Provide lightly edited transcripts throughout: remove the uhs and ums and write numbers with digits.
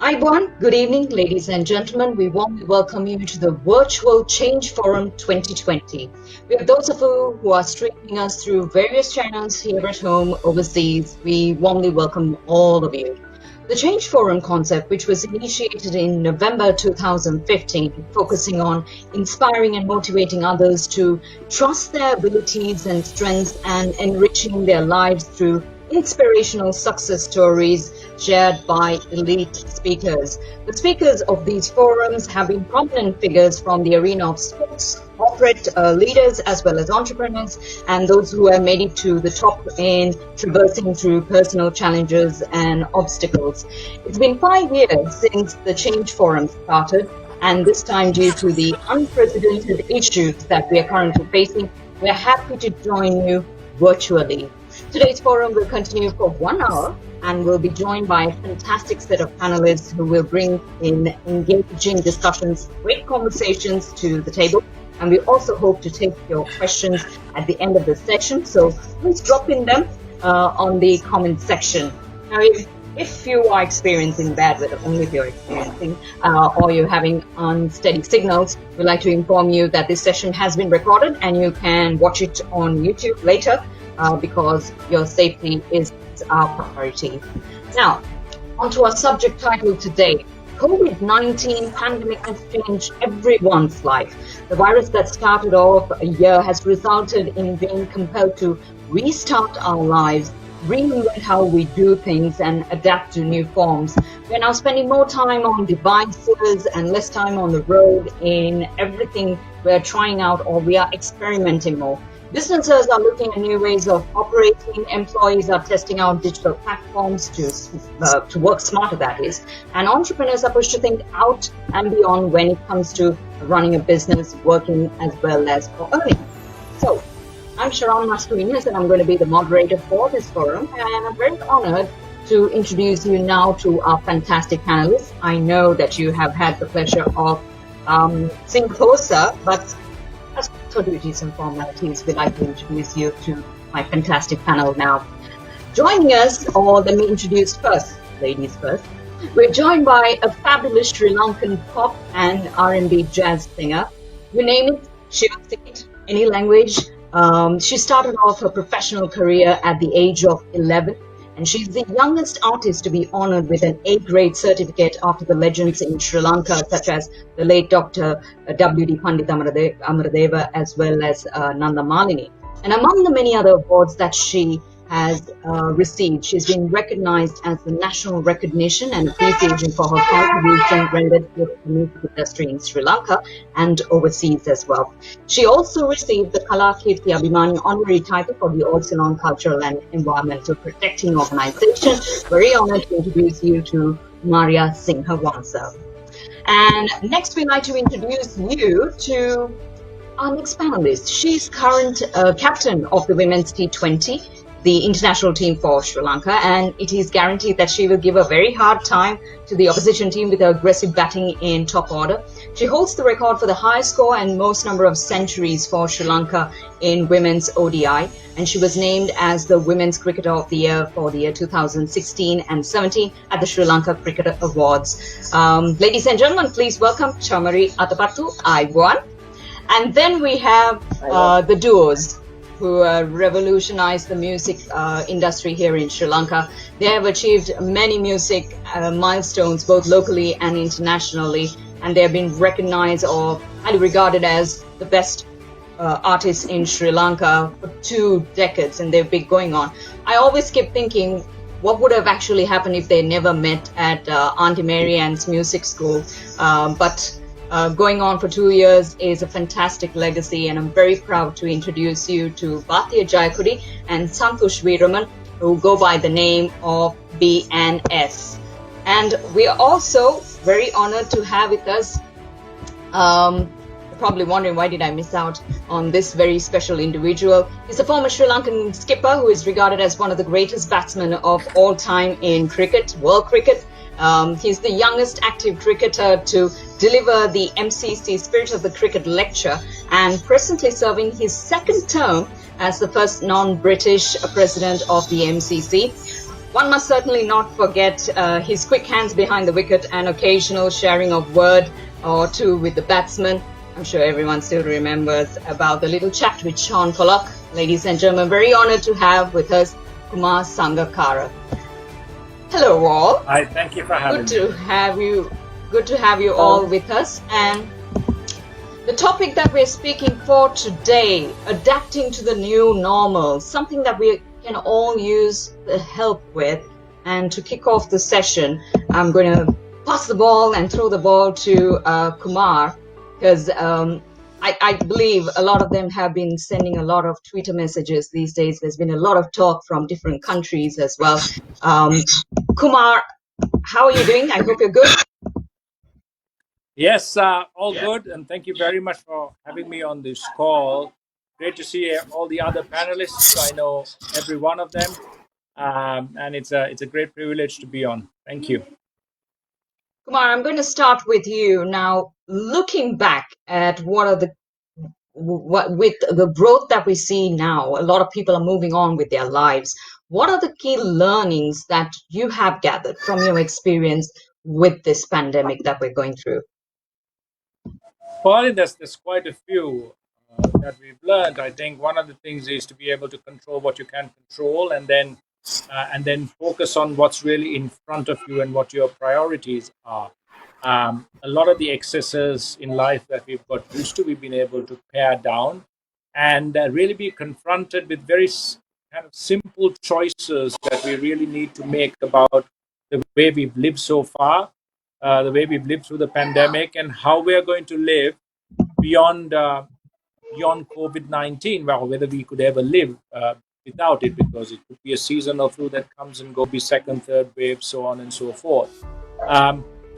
Everyone, good evening, ladies and gentlemen. We warmly welcome you to the Virtual Change Forum 2020. We have those of you who are streaming us through various channels here at home, overseas. We warmly welcome all of you. The Change Forum concept, which was initiated in November 2015, focusing on inspiring and motivating others to trust their abilities and strengths and enriching their lives through inspirational success stories shared by elite speakers. The speakers of these forums have been prominent figures from the arena of sports, corporate leaders, as well as entrepreneurs, and those who have made it to the top in traversing through personal challenges and obstacles. It's been 5 years since the Change Forum started, and this time, due to the unprecedented issues that we are currently facing, we are happy to join you virtually. Today's forum will continue for 1 hour and will be joined by a fantastic set of panelists who will bring in engaging discussions, great conversations to the table. And we also hope to take your questions at the end of the session. So please drop in them on the comment section. Now, if you are experiencing bad weather, only if you're experiencing, or you're having unsteady signals, we'd like to inform you that this session has been recorded and you can watch it on YouTube later. Because your safety is our priority. Now, onto our subject title today. COVID-19 pandemic has changed everyone's life. The virus that started off a year has resulted in being compelled to restart our lives, reinvent how we do things and adapt to new forms. We're now spending more time on devices and less time on the road in everything we're trying out, or we are experimenting more. Businesses are looking at new ways of operating. Employees are testing out digital platforms to work smarter, that is. And entrepreneurs are pushed to think out and beyond when it comes to running a business, working as well as for earning. So, I'm Sharon Mascarenhas and I'm going to be the moderator for this forum. And I'm very honored to introduce you now to our fantastic panelists. I know that you have had the pleasure of seeing closer, but as for duties and formalities, we'd like to introduce you to my fantastic panel now. Joining us, or let me introduce first, ladies first. We're joined by a fabulous Sri Lankan pop and R&B jazz singer. You name it, she will sing it, any language. She started off her professional career at the age of 11. And she's the youngest artist to be honored with an A-grade certificate after the legends in Sri Lanka, such as the late Dr. W.D. Pandit Amaradeva, as well as Nanda Malini. And among the many other awards that she has received, she's been recognized as the national recognition and appreciation for her contribution rendered to the music industry in Sri Lanka and overseas as well. She also received the Kalakirti Abhimani honorary title for the All Ceylon Cultural and Environmental Protecting Organization. Very honored to introduce you to Umaria Sinhawansa. And next we'd like to introduce you to our next panelist. She's current captain of the Women's T20, the international team for Sri Lanka, and it is guaranteed that she will give a very hard time to the opposition team with her aggressive batting in top order. She holds the record for the highest score and most number of centuries for Sri Lanka in women's ODI, and she was named as the Women's Cricketer of the Year for the year 2016 and 17 at the Sri Lanka Cricketer Awards. Ladies and gentlemen, please welcome Chamari, Athapaththu, Aiwan. And then we have the duos who revolutionized the music industry here in Sri Lanka. They have achieved many music milestones, both locally and internationally, and they have been recognized or highly regarded as the best artists in Sri Lanka for 2 decades, and they've been going on. I always keep thinking, what would have actually happened if they never met at Auntie Mary Ann's music school? But going on for 2 years is a fantastic legacy, and I'm very proud to introduce you to Bathiya Jayakody and Santhush Weeraman, who go by the name of BNS. And we are also very honored to have with us, you're probably wondering why did I miss out on this very special individual. He's a former Sri Lankan skipper who is regarded as one of the greatest batsmen of all time in cricket, world cricket. He's the youngest active cricketer to deliver the MCC Spirit of the Cricket lecture, and presently serving his second term as the first non-British president of the MCC. One must certainly not forget his quick hands behind the wicket and occasional sharing of word or two with the batsman. I'm sure everyone still remembers about the little chat with Sean Pollock. Ladies and gentlemen, very honored to have with us Kumar Sangakkara. Hello all. Hi, thank you for having me. Good to have you all with us. And the topic that we're speaking for today, adapting to the new normal, something that we can all use the help with. And to kick off the session, I'm going to pass the ball and throw the ball to Kumar, because I believe a lot of them have been sending a lot of Twitter messages these days. There's been a lot of talk from different countries as well. Kumar, how are you doing? I hope you're good. Yes, all good, and thank you very much for having me on this call. Great to see all the other panelists. I know every one of them, and it's a great privilege to be on. Thank you. Kumar, I'm going to start with you now. Looking back at with the growth that we see now, a lot of people are moving on with their lives. What are the key learnings that you have gathered from your experience with this pandemic that we're going through? Well, I think there's quite a few that we've learned. I think one of the things is to be able to control what you can control, and then focus on what's really in front of you and what your priorities are. A lot of the excesses in life that we've got used to, we've been able to pare down and really be confronted with very kind of simple choices that we really need to make about the way we've lived so far, the way we've lived through the pandemic, and how we are going to live beyond COVID-19. Well, whether we could ever live without it, because it could be a seasonal flu that comes and go, be second, third wave, so on and so forth.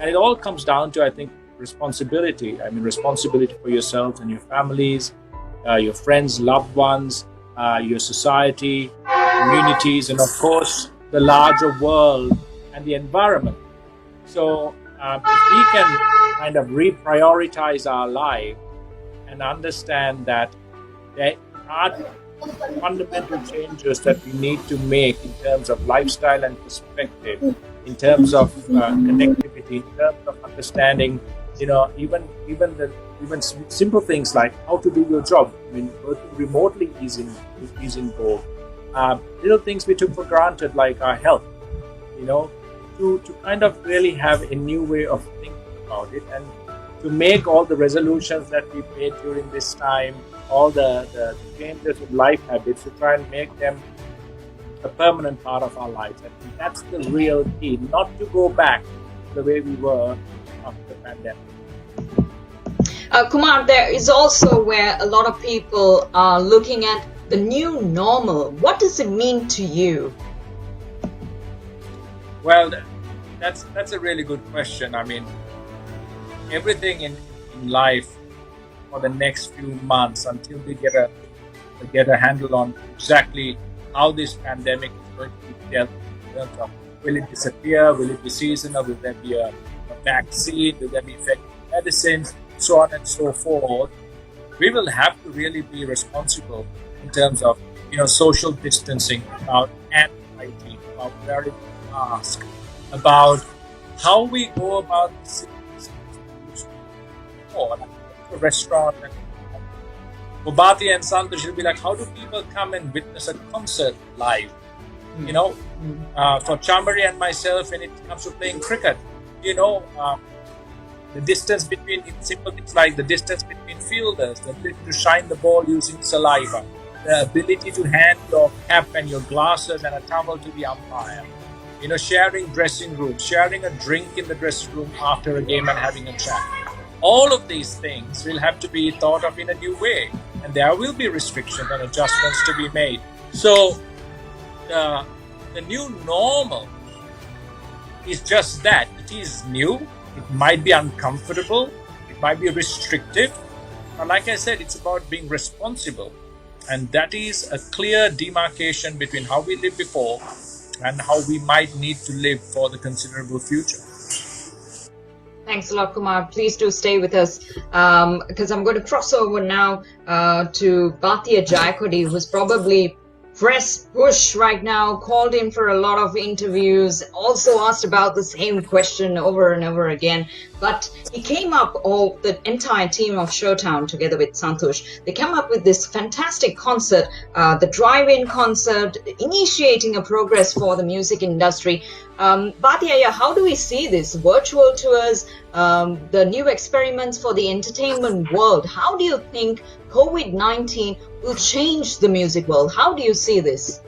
And it all comes down to, I think, responsibility. I mean, responsibility for yourselves and your families, your friends, loved ones, your society, communities, and of course, the larger world and the environment. So if we can kind of reprioritize our life and understand that there are fundamental changes that we need to make in terms of lifestyle and perspective, in terms of connectivity, in terms of understanding, even simple things like how to do your job. I mean, working remotely is in vogue. Little things we took for granted, like our health, to kind of really have a new way of thinking about it, and to make all the resolutions that we made during this time, all the changes in life habits, to try and make them a permanent part of our lives. I think that's the real key, not to go back to the way we were after the pandemic. Kumar, there is also where a lot of people are looking at the new normal. What does it mean to you? Well, that's a really good question. I mean, everything in life for the next few months, until we get a handle on exactly how this pandemic is going to be dealt with, in terms of will it disappear, will it be seasonal, will there be a vaccine, will there be effective medicines, so on and so forth. We will have to really be responsible in terms of social distancing, about hand hygiene, about wearing a mask, about how we go about a restaurant. For Bathiya and Santhush, it'll be like, how do people come and witness a concert live? For Chamari and myself, when it comes to playing cricket, the distance between simple things like the distance between fielders, the ability to shine the ball using saliva, the ability to hand your cap and your glasses and a towel to the umpire, sharing dressing rooms, sharing a drink in the dressing room after a game and having a chat. All of these things will have to be thought of in a new way, and there will be restrictions and adjustments to be made. So the new normal is just that. It is new. It might be uncomfortable. It might be restrictive. But like I said, it's about being responsible. And that is a clear demarcation between how we lived before and how we might need to live for the considerable future. Thanks a lot, Kumar. Please do stay with us, because I'm going to cross over now to Bathiya Jayakody, who's probably press push right now, called in for a lot of interviews, also asked about the same question over and over again. But he came up, or the entire team of Showtown together with Santhush, they came up with this fantastic concert, the drive-in concert, initiating a progress for the music industry. Bathiya, how do we see this? Virtual tours, the new experiments for the entertainment world. How do you think COVID-19 will change the music world? How do you see this?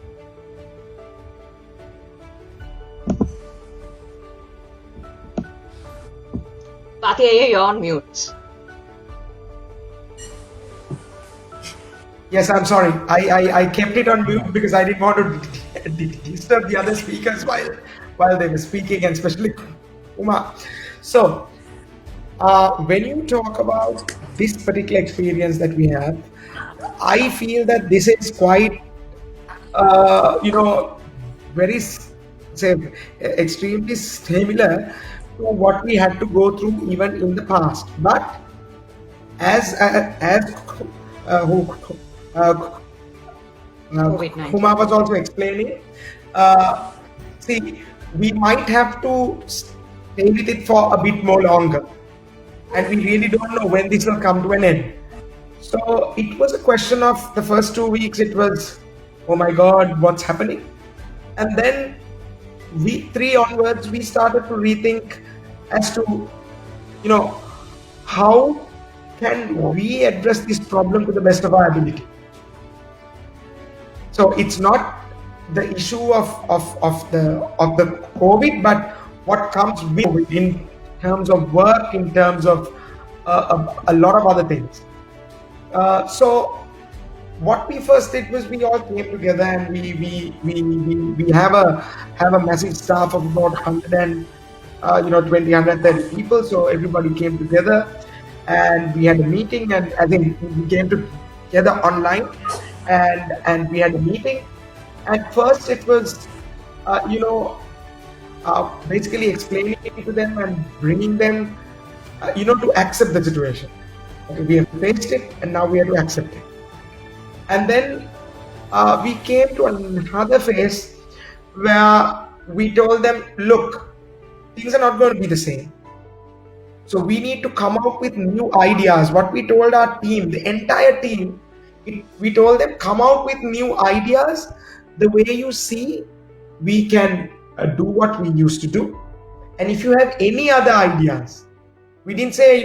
Bathiya, you're on mute. Yes, I'm sorry. I kept it on mute because I didn't want to disturb the other speakers while they were speaking, and especially Kumar. So, when you talk about this particular experience that we have, I feel that this is quite, very, say, extremely similar to what we had to go through even in the past. But as Kumar was also explaining, see, we might have to stay with it for a bit more longer, and we really don't know when this will come to an end. So it was a question of the first 2 weeks, it was, oh my God, what's happening? And then week 3 onwards, we started to rethink as to, how can we address this problem to the best of our ability? So it's not the issue of the COVID, but what comes with it in terms of work, in terms of a lot of other things. So what we first did was we all came together, and we have a massive staff of about 130 people. So everybody came together, and we had a meeting, and I think we came together online, and we had a meeting. At first, it was basically explaining to them and bringing them, to accept the situation. Okay, we have faced it, and now we have to accept it. And then we came to another phase where we told them, look, things are not going to be the same. So we need to come up with new ideas. What we told our team, the entire team, we told them, come out with new ideas. The way you see, we can do what we used to do. And if you have any other ideas, we didn't say,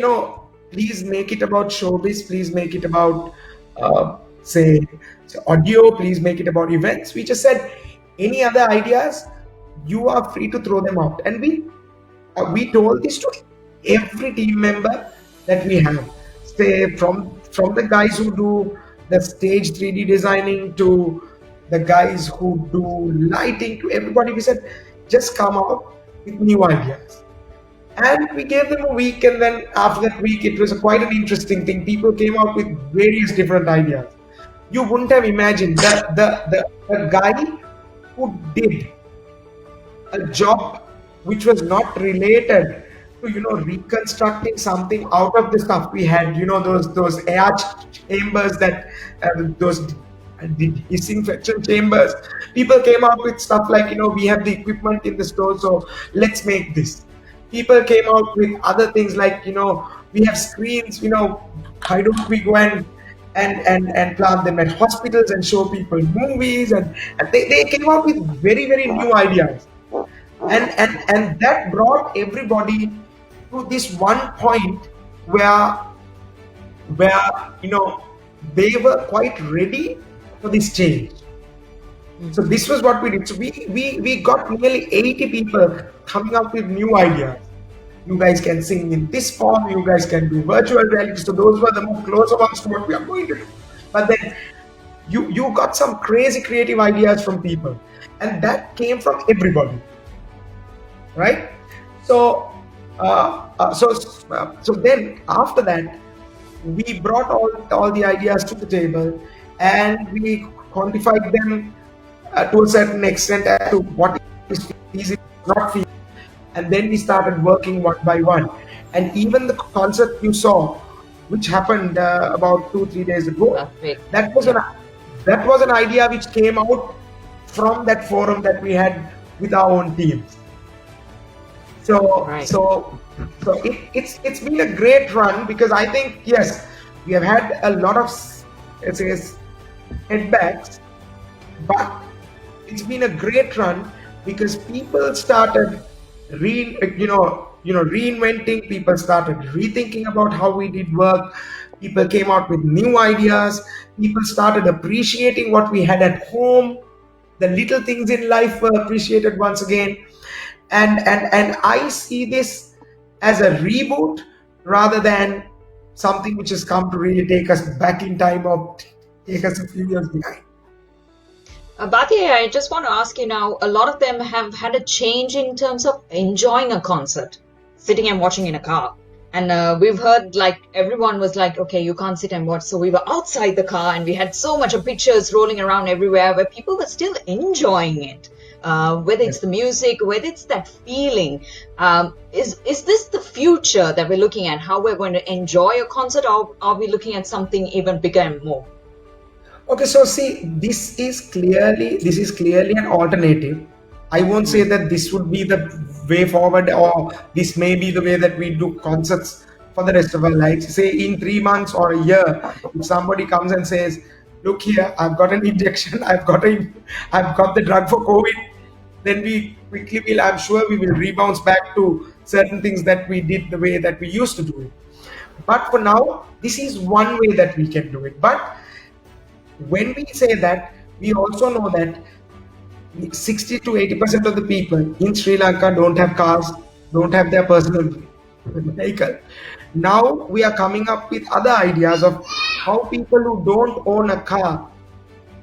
please make it about showbiz, please make it about, say audio, please make it about events. We just said, any other ideas, you are free to throw them out. And we told this to every team member that we have. Say from the guys who do the stage 3D designing to the guys who do lighting, to everybody, we said, just come out with new ideas. And we gave them a week, and then after that week, it was quite an interesting thing. People came out with various different ideas. You wouldn't have imagined that the guy who did a job which was not related to reconstructing something out of the stuff we had, those air chambers, that those disinfection chambers. People came out with stuff like, we have the equipment in the store, so let's make this. People came out with other things like, we have screens, why don't we go and plant them at hospitals and show people movies, and they came out with very, very new ideas. And that brought everybody to this one point where they were quite ready for this change. So this was what we did. So we got nearly 80 people coming up with new ideas. You guys can sing in this form, you guys can do virtual reality. So those were the more closer ones to what we are going to do. But then you got some crazy creative ideas from people, and that came from everybody, right? So so then after that, we brought all the ideas to the table, and we quantified them to a certain extent as to what is feasible, not feasible. And then we started working one by one. And even the concert you saw, which happened about 2-3 days ago, that was a that was an idea which came out from that forum that we had with our own teams. So it's been a great run, because I think, yes, we have had a lot of setbacks, but it's been a great run because people started reinventing, people started rethinking about how we did work, people came out with new ideas, people started appreciating what we had at home, the little things in life were appreciated once again. And I see this as a reboot rather than something which has come to really take us back in time or take us a few years behind. Bathiya, I just want to ask you now, a lot of them have had a change in terms of enjoying a concert, sitting and watching in a car. And we've heard like everyone was like, okay, you can't sit and watch. So we were outside the car and we had so much of pictures rolling around everywhere where people were still enjoying it. Whether it's the music, whether it's that feeling. Is this the future that we're looking at, how we're going to enjoy a concert, or are we looking at something even bigger and more? Okay, so see, this is clearly an alternative. I won't say that this would be the way forward, or this may be the way that we do concerts for the rest of our lives. Say in 3 months or a year, if somebody comes and says, look here, I've got an injection, I've got the drug for COVID, then we quickly will, I'm sure we will rebound back to certain things that we did the way that we used to do it. But for now, this is one way that we can do it. But when we say that, we also know that 60 to 80% of the people in Sri Lanka don't have cars, don't have their personal vehicle. Now we are coming up with other ideas of how people who don't own a car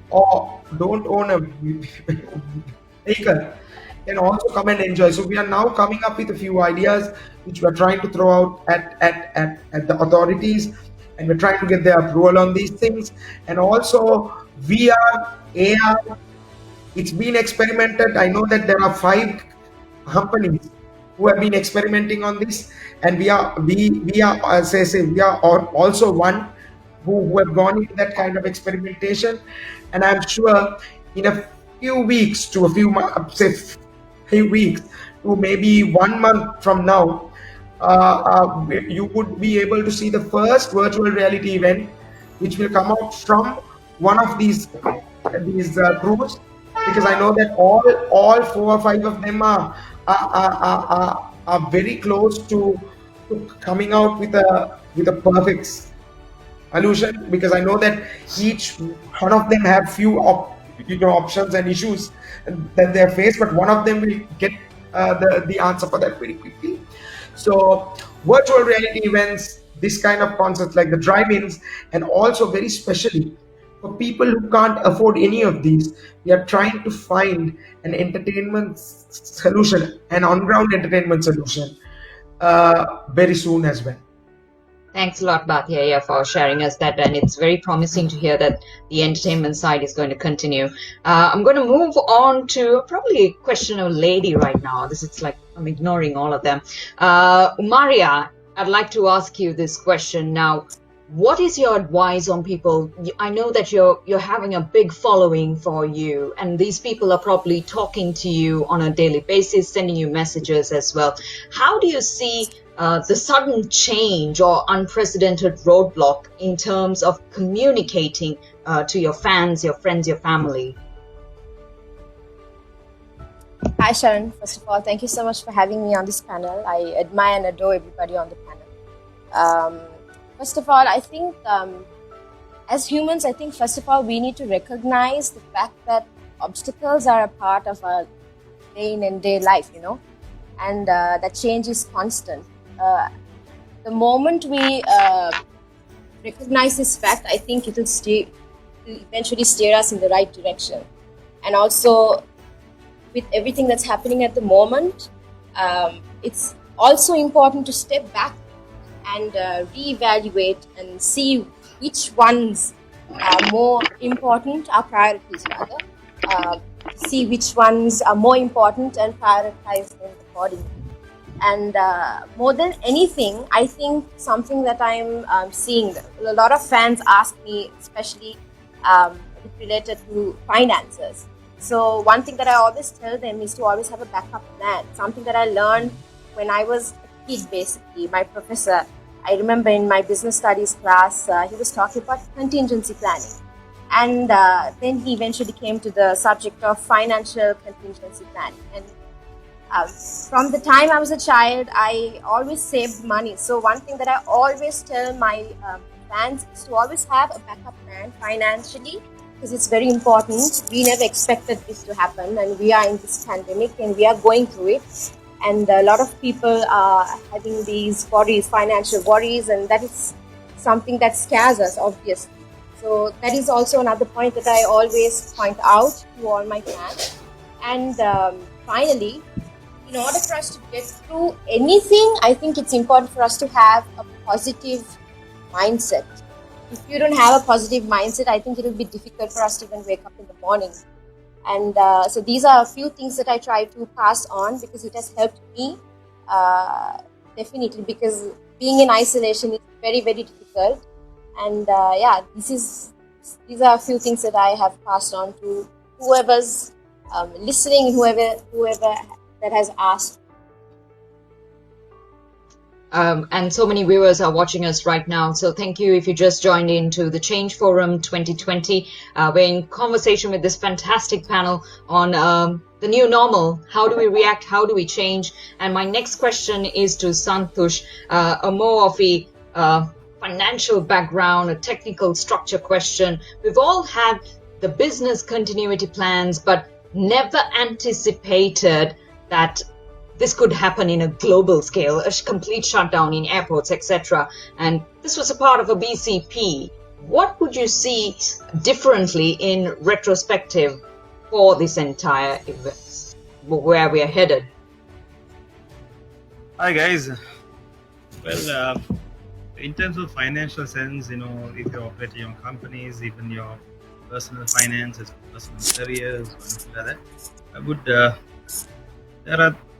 or don't own a vehicle can also come and enjoy. So we are now coming up with a few ideas which we are trying to throw out at the authorities, and we're trying to get their approval on these things. And also VR, AR, it's been experimented. I know that there are 5 companies who have been experimenting on this, and we are as I say, we are also one who have gone into that kind of experimentation. And I'm sure in a few weeks to maybe 1 month from now, you would be able to see the first virtual reality event which will come out from one of these crews, because I know that all 4 or 5 of them are very close to coming out with a perfect solution, because I know that each one of them have few options and issues that they face, but one of them will get the answer for that very quickly. So virtual reality events, this kind of concerts like the drive-ins, and also very specially for people who can't afford any of these, we are trying to find an entertainment solution, an on-ground entertainment solution very soon as well. Thanks a lot, Bathiya, for sharing us that, and it's very promising to hear that the entertainment side is going to continue. I'm going to move on to probably a question of a lady right now. This is like I'm ignoring all of them. Umaria, I'd like to ask you this question now. What is your advice on people? I know that you're having a big following for you, and these people are probably talking to you on a daily basis, sending you messages as well. How do you see the sudden change or unprecedented roadblock in terms of communicating to your fans, your friends, your family? Hi, Sharon. First of all, thank you so much for having me on this panel. I admire and adore everybody on the panel. First of all, I think as humans, I think first of all, we need to recognize the fact that obstacles are a part of our day in and day life, and that change is constant. The moment we recognize this fact, I think it will eventually steer us in the right direction. And also, with everything that's happening at the moment, it's also important to step back and reevaluate and see which ones are more important, our priorities rather, see which ones are more important and prioritize them accordingly. And more than anything, I think something that I'm seeing, a lot of fans ask me, especially related to finances. So one thing that I always tell them is to always have a backup plan. Something that I learned when I was a kid, basically. My professor, I remember in my business studies class, he was talking about contingency planning. And then he eventually came to the subject of financial contingency planning. And from the time I was a child, I always saved money. So one thing that I always tell my fans is to always have a backup plan financially, because it's very important. We never expected this to happen, and we are in this pandemic and we are going through it. And a lot of people are having these worries, financial worries, and that is something that scares us, obviously. So that is also another point that I always point out to all my fans. And finally, in order for us to get through anything, I think it's important for us to have a positive mindset. If you don't have a positive mindset, I think it will be difficult for us to even wake up in the morning. And so these are a few things that I try to pass on, because it has helped me definitely, because being in isolation is very, very difficult. And these are a few things that I have passed on to whoever's listening, whoever that has asked. And so many viewers are watching us right now. So thank you if you just joined into the Change Forum 2020. We're in conversation with this fantastic panel on the new normal. How do we react? How do we change? And my next question is to Santhush, a more of a financial background, a technical structure question. We've all had the business continuity plans, but never anticipated that this could happen in a global scale, a complete shutdown in airports, etc. And this was a part of a BCP. What would you see differently in retrospective for this entire event, where we are headed? Hi guys. Well, in terms of financial sense, if you're operating your companies, even your personal finances, personal careers, or anything like that, I would.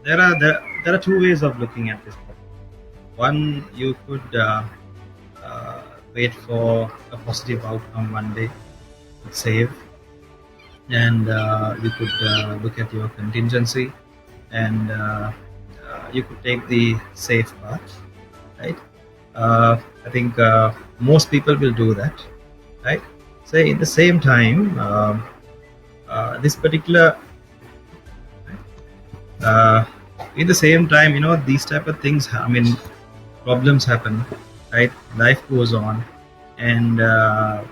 There are two ways of looking at this problem. One, you could wait for a positive outcome one day, save, and you could look at your contingency, and you could take the safe path, right? I think most people will do that, right? Say at the same time, this particular at the same time, these type of things, problems happen, right? Life goes on, and the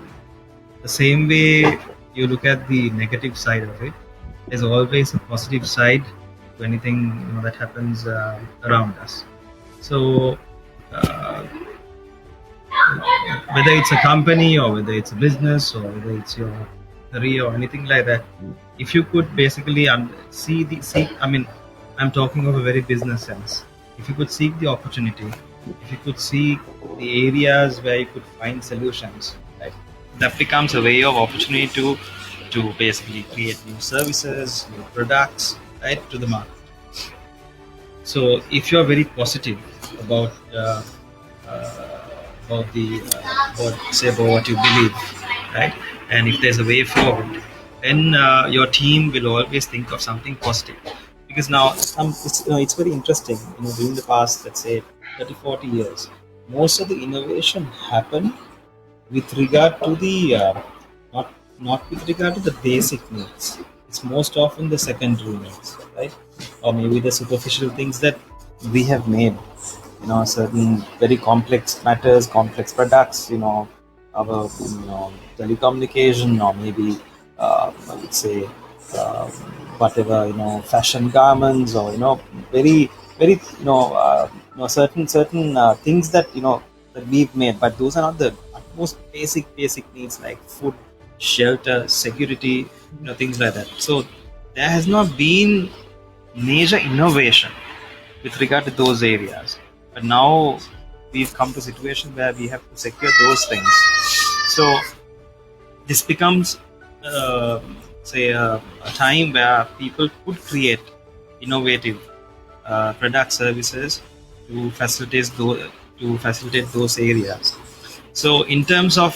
same way you look at the negative side of it, there's always a positive side to anything that happens around us. So whether it's a company or whether it's a business or whether it's your career or anything like that, if you could basically see, I'm talking of a very business sense. If you could seek the opportunity, if you could see the areas where you could find solutions, right, that becomes a way of opportunity to basically create new services, new products, right, to the market. So if you're very positive about what you believe, right, and if there's a way forward, then your team will always think of something positive. Because now it's very interesting. During the past, let's say 30-40 years, most of the innovation happened with regard to the not with regard to the basic needs. It's most often the secondary needs, right? Or maybe the superficial things that we have made. Certain very complex matters, complex products. Our telecommunication, or maybe I would say. Whatever, fashion garments, or very certain things that that we've made, but those are not the most basic needs like food, shelter, security, things like that. So there has not been major innovation with regard to those areas, but now we've come to a situation where we have to secure those things. So this becomes a time where people could create innovative product services to facilitate those areas. So in terms of,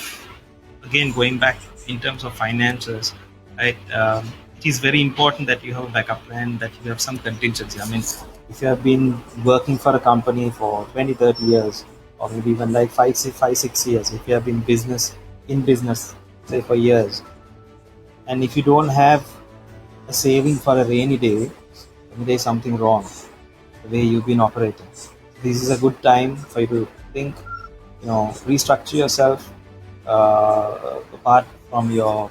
again, going back in terms of finances, right? It is very important that you have a backup plan, that you have some contingency. I mean, if you have been working for a company for 20, 30 years, or maybe even like 6 years, if you have been in business, say for years, and if you don't have a saving for a rainy day, maybe there's something wrong the way you've been operating. This is a good time for you to think, restructure yourself, apart from your,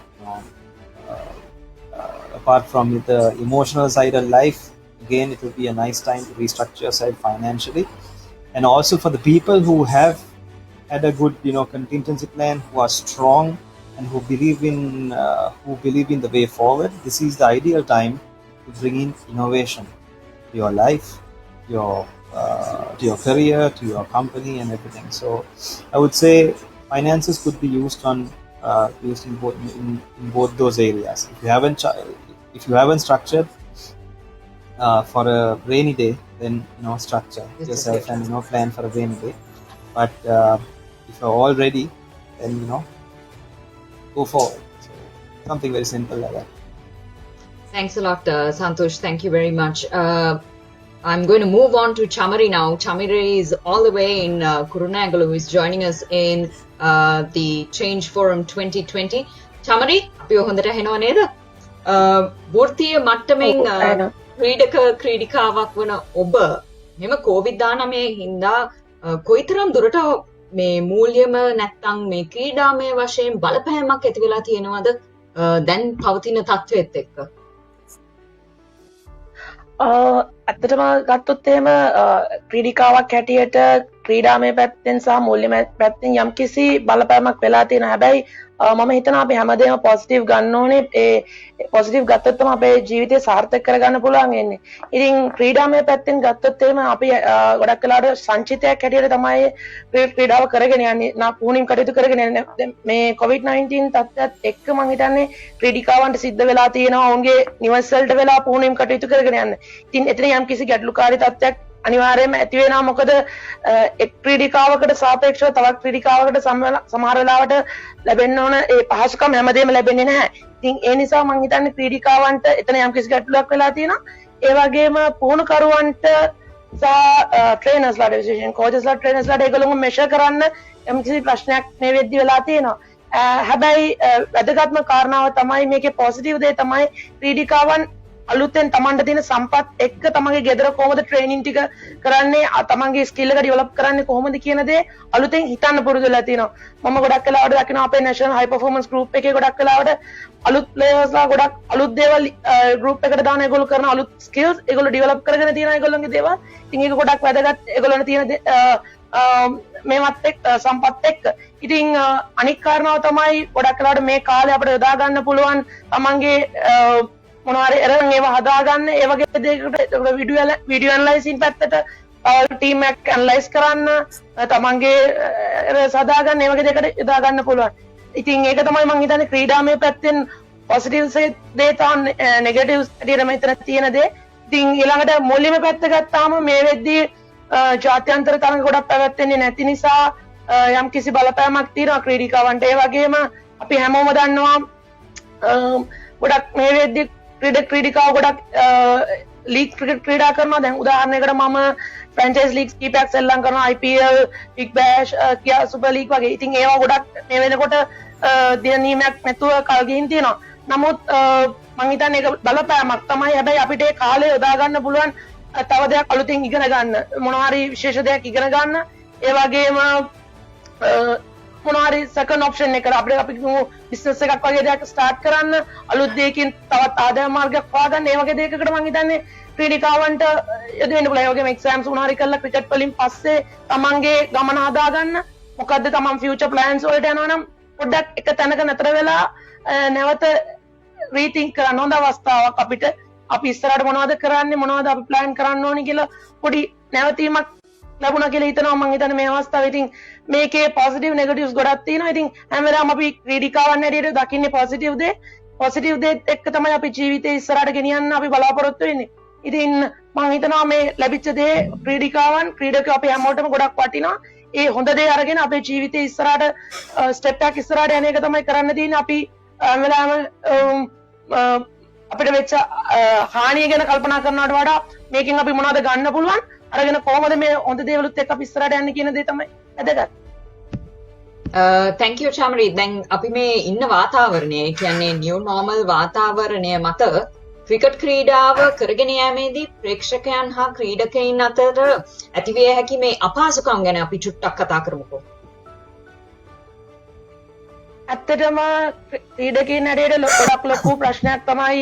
apart from the emotional side of life. Again, it will be a nice time to restructure yourself financially, and also for the people who have had a good, contingency plan, who are strong and who believe in the way forward. This is the ideal time to bring in innovation to your life, to your career, to your company, and everything. So, I would say finances could be used in both those areas. If you haven't structured for a rainy day, then structure yourself and plan for a rainy day. But if you're all ready, then go forward. So, something very simple like that. Thanks a lot, Santhush. Thank you very much. I'm going to move on to Chamari now. Chamari is all the way in Kurunegala, who is joining us in the Change Forum 2020. Chamari, අපි හොඳට ඇහෙනව නේද? වෘත්තීය මට්ටමින් ක්‍රීඩිකාවක් වන ඔබ මෙම COVID-19 හින්දා කොයිතරම් දුරට මේ මූල්‍යම නැත්තම් මේ ක්‍රීඩාමය වශයෙන් බලපෑමක් ඇති වෙලා තියෙනවද දැන් පවතින තත්ත්වෙත් එක්ක? ඇත්තටම ගත්තොත් එහෙම ක්‍රීඩිකාවක් හැටියට ක්‍රීඩාමය පැත්තෙන් සහ මූල්‍යමය පැත්තෙන් යම්කිසි බලපෑමක් වෙලා තියෙනවා. හැබැයි මම හිතනවා අපි හැමදේම පොසිටිව් ගන්න ඕනේ. ඒ පොසිටිව් ගත්තොත් තමයි අපේ ජීවිතය සාර්ථක කරගන්න පුළුවන් වෙන්නේ. ඉතින් ක්‍රීඩාමය පැත්තෙන් ගත්තොත් එහෙම අපි ගොඩක් වෙලාවට සංචිතයක් හැටියට තමයි ක්‍රීඩාව කරගෙන යන්නේ. පුහුණුම් කටයුතු කරගෙන යන්නේ. මේ COVID-19 තත්ත්වයත් එක්ක මම හිතන්නේ ක්‍රීඩිකාවන්ට සිද්ධ වෙලා තියෙනවා ඔවුන්ගේ නිවස් වලට වෙලා පුහුණුම් කටයුතු කරගෙන යන්න. ඉතින් එතන යම්කිසි ගැටලුකාරී තත්ත්වයක් අනිවාර්යයෙන්ම ඇති වෙනවා. මොකද එක් ක්‍රීඩිකාවකට සාපේක්ෂව තවත් ක්‍රීඩිකාවකට සමහර වෙලාවට ලැබෙන්න ඕන ඒ පහසුකම් හැමදේම ලැබෙන්නේ නැහැ. ඉතින් ඒ නිසා මම හිතන්නේ ක්‍රීඩිකාවන්ට එතන යම්කිසි ගැටලුවක් වෙලා තියෙනවා. ඒ වගේම පුහුණුකරුවන්ට සහ ට්‍රේනර්ස්ලාට විශේෂයෙන් කෝචස්ලාට ට්‍රේනර්ස්ලාට ඒගොල්ලෝ මෙෂර් කරන්න යම්කිසි ප්‍රශ්නයක් මේ වෙද්දි වෙලා තියෙනවා. හැබැයි වැදගත්ම කාරණාව තමයි මේකේ පොසිටිව් දේ තමයි ක්‍රීඩිකාවන් අලුතෙන් තමන්ට තියෙන සම්පත් එක්ක තමන්ගේ ගෙදර කොහොමද ට්‍රේනින් ටික කරන්නේ, තමන්ගේ ස්කිල් එක ඩෙවලොප් කරන්නේ කොහොමද කියන දේ අලුතෙන් හිතන්න පුරුදු වෙලා තියෙනවා. මම ගොඩක් වෙලාවට දකිනවා අපේ නැෂනල් හයි පර්ෆෝමන්ස් ගෲප් එකේ ගොඩක් වෙලාවට අලුත් ප්ලේයර්ස්ලා ගොඩක් අලුත් දේවල් ගෲප් එකට දාන ඒගොල්ලෝ කරන අලුත් ස්කිල්ස් ඒගොල්ලෝ ඩෙවලොප් කරගෙන තියෙන ඒගොල්ලෝගේ දේවල්. ඉතින් ඒක ගොඩක් වැදගත් ඒගොල්ලන්ට තියෙන මේවත් එක්ක සම්පත් එක්ක. ඉතින් අනික් කාරණාව තමයි ගොඩක් වෙලාවට මේ කාලේ අපිට යොදා ගන්න පුළුවන් තමන්ගේ මොනවාරි එරන් ඒවා හදාගන්න ඒ වගේ දෙයකට වීඩියෝ ඇනලයිසින් පැත්තට ටීම් එක ඇනලයිස් කරන්න තමන්ගේ හදාගන්න ඒ වගේ දෙයකට යොදා ගන්න පුළුවන්. ඉතින් ඒක තමයි මම හිතන්නේ ක්‍රීඩාමය පැත්තෙන් පොසිටිව්ස් දේ තාම නෙගටිව්ස් ඇටියට මෙතන තියෙන දේ. ඉතින් ඊළඟට මූල්‍යමය පැත්ත ගත්තාම මේ වෙද්දී ජාත්‍යන්තර තරඟ ගොඩක් පැවැත්වෙන්නේ නැති නිසා යම්කිසි බලපෑමක් තියෙනවා ක්‍රීඩිකාවන්ට. ඒ වගේම අපි හැමෝම දන්නවා ගොඩක් මේ වෙද්දී ක්‍රීඩිකාව ගොඩක් ලීග් ක්‍රිකට් ක්‍රීඩා කරනවා. දැන් උදාහරණයකට මම ෆ්‍රැන්චයිස් ලීග්ස් කීපයක් සෙල්ලම් කරනවා. IPL, බිග් බෑෂ්, කියා සුපර් ලීග් වගේ. ඉතින් ඒවා ගොඩක් මේ වෙනකොට දින නියමයක් නැතුව කල් ගිහින් තියෙනවා. නමුත් මම හිතන්නේ ඒක බලපෑමක් තමයි. හැබැයි අපිට ඒ කාලේ යොදා ගන්න පුළුවන් තව දෙයක් අලුතෙන් ඉගෙන ගන්න. මොනවා හරි විශේෂ දෙයක් ඉගෙන ගන්න. ඒ වගේම මොනවාරි සෙකන්ඩ් ඔප්ෂන් එක අපි බිස්නස් එකක් වගේ දෙයක් ස්ටාර්ට් කරන්න, අලුත් දෙයකින් තවත් ආදායම් මාර්ගයක් හොයාගන්න. ඒ වගේ දෙයකකට මම හිතන්නේ ක්‍රීඩිකාවන්ට යොදවෙන්න පුළුවන්. ඒ වගේම එක්සෑම්ස් මොනවාරි කරලා ක්‍රිකට් වලින් පස්සේ තමන්ගේ ගමන හදාගන්න. මොකද්ද තමන් ෆියුචර් ප්ලෑන්ස් වලට යනවා නම් පොඩ්ඩක් එක තැනක නතර වෙලා නැවත රීතින්ක් කරන්න හොඳ අවස්ථාවක් අපිට. අපි ඉස්සරහට මොනවද කරන්නේ, මොනවද අපි ප්ලෑන් කරන්න ඕනි කියලා පොඩි නැවතීමක් ලැබුණා කියලා හිතනවා. මම හිතන්නේ මේ අවස්ථාවේ ඉතින් මේකේ පොසිටිව් නෙගටිව්ස් ගොඩක් තියෙනවා. ඉතින් හැම වෙලාවම අපි ක්‍රීඩිකාවන් හැටියට දකින්නේ පොසිටිව් දේ. පොසිටිව් දේත් එක්ක තමයි අපි ජීවිතේ ඉස්සරහට ගෙනියන්න අපි බලාපොරොත්තු වෙන්නේ. ඉතින් මම හිතනවා මේ ලැබිච්ච දේ ක්‍රීඩිකාවන් ක්‍රීඩකයෝ අපි හැමෝටම ගොඩක් වටිනවා. ඒ හොඳ දේ අරගෙන අපේ ජීවිතේ ඉස්සරහට ස්ටෙප් එකක් ඉස්සරහට යන එක තමයි කරන්න තියෙන්නේ. අපි අපිට වෙච්ච හානිය ගැන කල්පනා කරනවට වඩා මේකෙන් අපි මොනවද ගන්න පුළුවන් අරගෙන කොහොමද මේ හොඳ දේවලුත් එක්ක අපි ඉස්සරහට යන්නේ කියන දේ තමයි වැදගත්. thank you Chamari. දැන් අපි මේ ඉන්න වාතාවරණය කියන්නේ new normal වාතාවරණය මත ක්‍රිකට් ක්‍රීඩාව කරගෙන යෑමේදී ප්‍රේක්ෂකයන් හා ක්‍රීඩකයන් අතර ඇතිවිය හැකි මේ අපහසුකම් ගැන අපි චුට්ටක් කතා කරමුකෝ. ඇත්තටම ක්‍රීඩකයන් හැටියට ගොඩක් ලොකු ප්‍රශ්නයක් තමයි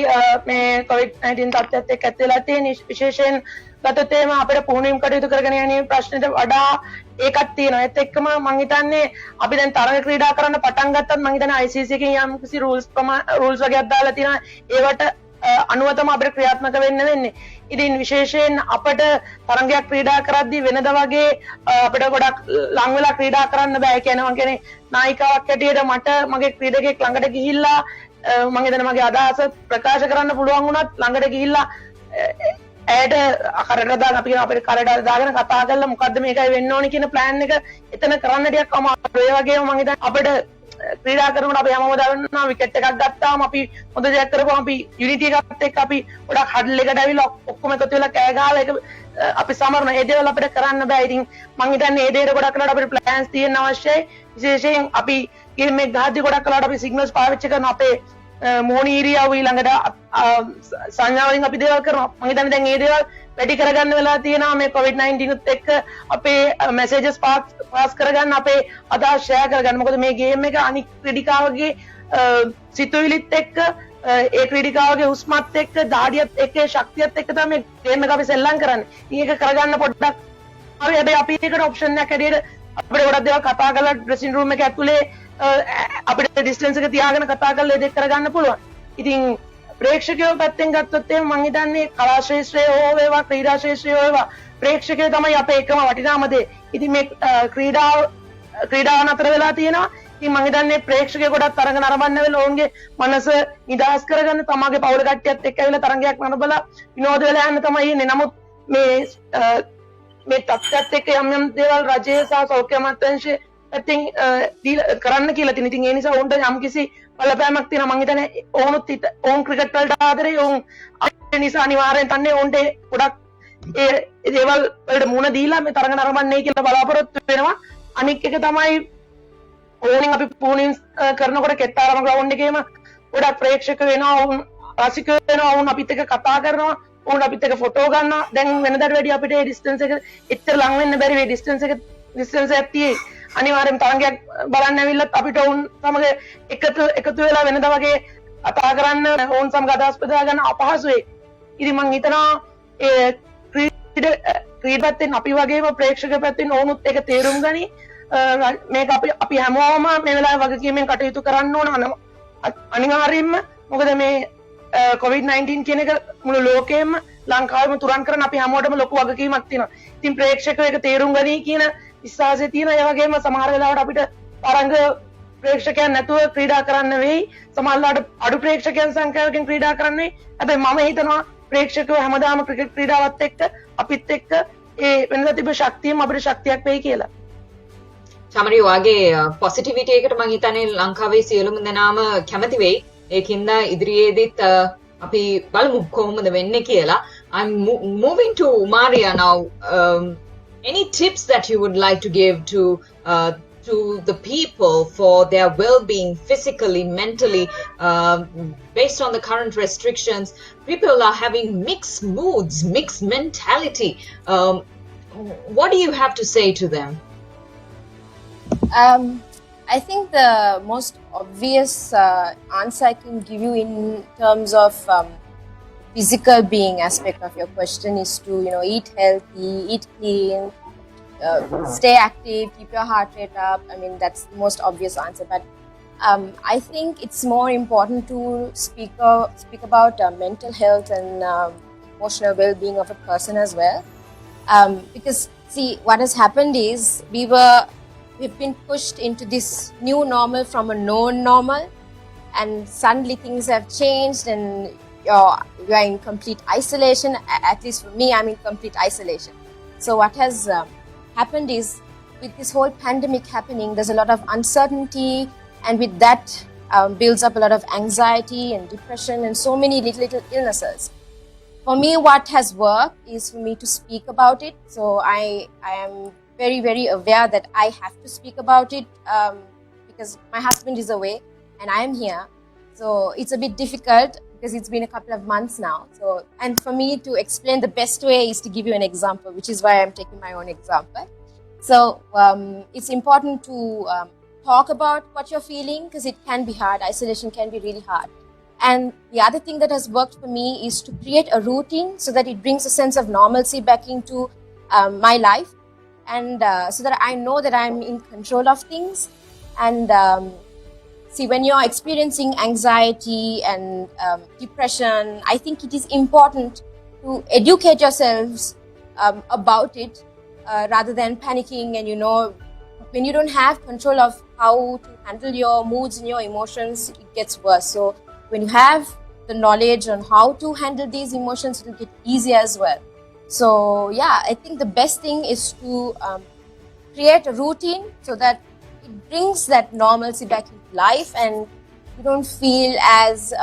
මේ COVID-19 තත්ත්වයත් එක්ක ඇති වෙලා තියෙන විශේෂයෙන් ගතොත් එහෙම අපිට පුහුණුවීම් කටයුතු කරගෙන යන්නේ ප්‍රශ්නෙට වඩා ඒකක් තියෙනවා. ඒත් එක්කම මම හිතන්නේ අපි දැන් තරග ක්‍රීඩා කරන්න පටන් ගත්තත් මම හිතන්නේ ICC එකෙන් යම් කිසි rules වගේක් දාලා තියෙනවා. ඒවට අනුව තමයි අපිට ක්‍රියාත්මක වෙන්නේ. ඉතින් විශේෂයෙන් අපිට තරගයක් ක්‍රීඩා කරද්දී වෙනද වගේ අපිට ගොඩක් ලං වෙලා ක්‍රීඩා කරන්න බෑ. කියන්නේ මම කියන්නේ නායිකාවක් හැටියට මට මගේ ක්‍රීඩකෙක් ළඟට ගිහිල්ලා මම හිතන්නේ මගේ අදහස ප්‍රකාශ කරන්න පුළුවන් වුණත් ළඟට ගිහිල්ලා ඇයට කරට දාගෙන අපි කියන අපිට කරට දාගෙන කතා කරලා මොකද්ද මේකයි වෙන්න ඕනේ කියන ප්ලෑන් එක එතන කරන්න ටිකක් අමාරුයි. ඒ වගේම මම හිතන්නේ අපිට ක්‍රීඩා කරනකොට අපි හැමෝම දන්නවා විකට් එකක් ගත්තාම අපි හොඳ දෙයක් කරපුවම අපි යුනිටි එකත් එක්ක අපි ගොඩක් හඩල් එකට ඇවිල්ලා ඔක්කොම එකතු වෙලා කෑ ගහලා ඒක අපි සමරන ඒ දේවල් අපිට කරන්න බෑ. ඉතින් මම හිතන්නේ ඒ දේට ගොඩක් වෙලාවට අපිට ප්ලෑන්ස් තියෙන්න අවශ්‍යයි. විශේෂයෙන් අපි ගේම් එක ගහද්දී ගොඩක් වෙලාවට අපි සිග්නල්ස් පාවිච්චි කරන අපේ මෝනීරියාව ඊළඟට සංඥාවලින් අපි දේවල් කරනවා. මම හිතන්නේ දැන් මේ දේවල් වැඩි කරගන්න වෙලා තියෙනවා මේ COVID-19 උත් එක්ක අපේ මැසේජස් පාස් කරගන්න අපේ අදහස් ෂෙයා කරගන්න. මොකද මේ ගේම් එක අනික් ක්‍රීඩිකාවගේ සිතුවිලිත් එක්ක ඒ ක්‍රීඩිකාවගේ හුස්මත් එක්ක දාඩියත් එක්ක ශක්තියත් එක්ක තමයි මේ ගේම් එක අපි සෙල්ලම් කරන්නේ. ඉතින් ඒක කරගන්න පොඩ්ඩක් හරි. හැබැයි අපි ඒකට ඔප්ෂන් එකක් හැටියට අපිට ගොඩක් දේවල් කතා කරලා ඩ්‍රෙසින් රූම් එක ඇතුලේ අපිට ඩිස්ටන්ස් එක තියාගෙන කතා කරලා ඒක කරගන්න පුළුවන්. ඉතින් ප්‍රේක්ෂකයෝ පැත්තෙන් ගත්තොත් එහෙනම් මම හිතන්නේ කලා ශාස්ත්‍රය හෝ වේවා ක්‍රීඩා ශාස්ත්‍රය හෝ වේවා ප්‍රේක්ෂකයෝ තමයි අපේ එකම වටිනාම දේ. ඉතින් මේ ක්‍රීඩාව නතර වෙලා තියෙනවා. ඉතින් මම හිතන්නේ ප්‍රේක්ෂකයෝ ගොඩක් තරඟ නරඹන්න වෙලා ඔවුන්ගේ මනස නිදහස් කරගන්න තමගේ පවුල කට්ටියත් එක්ක ඇවිල්ලා තරඟයක් නරඹලා විනෝද වෙලා යන්න තමයි ඉන්නේ. නමුත් මේ තත්ත්වයත් එක්ක යම් දේවල් රජය සහ සෞඛ්‍ය අමාත්‍යාංශය පැත්තෙන් කරන්න කියලා තියෙන. ඉතින් ඒ නිසා උන්ට යම් කිසි බලපෑමක් තියෙනවා. මම හිතන්නේ ඕන් ක්‍රිකට් වලට ආදරේ ඕන් ඒ නිසා අනිවාර්යෙන් තන්නේ ඕන්ට ගොඩක් ඒ දේවල් වලට මුණ දීලා මේ තරඟ නරඹන්නේ කියලා බලාපොරොත්තු වෙනවා. අනික් එක තමයි ඕනින් අපි පුහුණුවීම් කරනකොට කෙත්තාරම ග්‍රවුන්ඩ් එකේම ගොඩක් ප්‍රේක්ෂක වෙනවා. ඕන් රසික වෙනවා. ඕන් අපිත් එක්ක කතා කරනවා. ඕන් අපිත් එක්ක ෆොටෝ ගන්නවා. දැන් වෙනදාට වැඩිය අපිට මේ ඩිස්ටන්ස් එක එච්චර ලඟ වෙන්න බැරි මේ ඩිස්ටන්ස් එකක් තියෙයි. අනිවාර්යෙන් තරඟයක් බලන්න ඇවිල්ලත් අපිට ඔවුන් සමග එකතු වෙලා වෙනදා වගේ කතා කරන්න ඔවුන් සමග අදහස් බෙදා ගන්න අපහසුයි. ඉතින් මම හිතනවා ඒ ක්‍රීඩා පැත්තෙන් අපි වගේම ප්‍රේක්ෂක පැත්තෙන් ඔවුනුත් ඒක තේරුම් ගනි. මේක අපි හැමෝම මේ වෙලාවේ වගකීමෙන් කටයුතු කරන්න ඕන අනිවාර්යෙන්ම. මොකද මේ COVID-19 කියන එක මුළු ලෝකෙම ලංකාවෙම තුරන් කරන අපි හැමෝටම ලොකු වගකීමක් තියෙනවා. ඉතින් ප්‍රේක්ෂකයෝ ඒක තේරුම් ගනි කියන විශ්වාසය තියෙනවා. ඒ වගේම සමහර වෙලාවට අපිට තරඟ ප්‍රේක්ෂකයන් නැතුව ක්‍රීඩා කරන්න වෙයි. සමහරවිට අඩු ප්‍රේක්ෂකයන් සංඛ්‍යාවකින් ක්‍රීඩා කරන්න වෙයි. හැබැයි මම හිතනවා ප්‍රේක්ෂකයෝ හැමදාම ක්‍රිකට් ක්‍රීඩාවත් එක්ක අපිත් එක්ක ඒ වෙනදා තිබෙන ශක්තියම අපිට ශක්තියක් වෙයි කියලා. චමරි වාගේ පොසිටිවිටි එකට මම හිතන්නේ ලංකාවේ සියලුම දෙනාම කැමති වෙයි. ඒකින්ද ඉදිරියේදීත් අපි බලමු කොහොමද වෙන්නේ කියලා. I'm moving to Umaria now. Any tips that you would like to give to the people for their well-being physically, mentally, based on the current restrictions? People are having mixed moods, mixed mentality. What do you have to say to them? I think the most obvious answer I can give you in terms of physical being aspect of your question is to eat healthy, eat clean, stay active, keep your heart rate up. I mean, that's the most obvious answer, but I think it's more important to speak about mental health and emotional well-being of a person as well, because see, what has happened is we've been pushed into this new normal from a known normal, and suddenly things have changed and you are in complete isolation. At least for me, I'm in complete isolation. So what has happened is, with this whole pandemic happening, there's a lot of uncertainty, and with that builds up a lot of anxiety and depression and so many little illnesses. For me, what has worked is for me to speak about it. So I am very, very aware that I have to speak about it because my husband is away and I am here. So it's a bit difficult because it's been a couple of months now. So, and for me to explain the best way is to give you an example, which is why I'm taking my own example. So it's important to talk about what you're feeling because it can be hard. Isolation can be really hard. And the other thing that has worked for me is to create a routine so that it brings a sense of normalcy back into my life, and so that I know that I'm in control of things. And see, when you're experiencing anxiety and depression, I think it is important to educate yourselves about it rather than panicking. And when you don't have control of how to handle your moods and your emotions, it gets worse. So when you have the knowledge on how to handle these emotions, it will get easier as well. So yeah, I think the best thing is to create a routine so that it brings that normalcy back into life and you don't feel as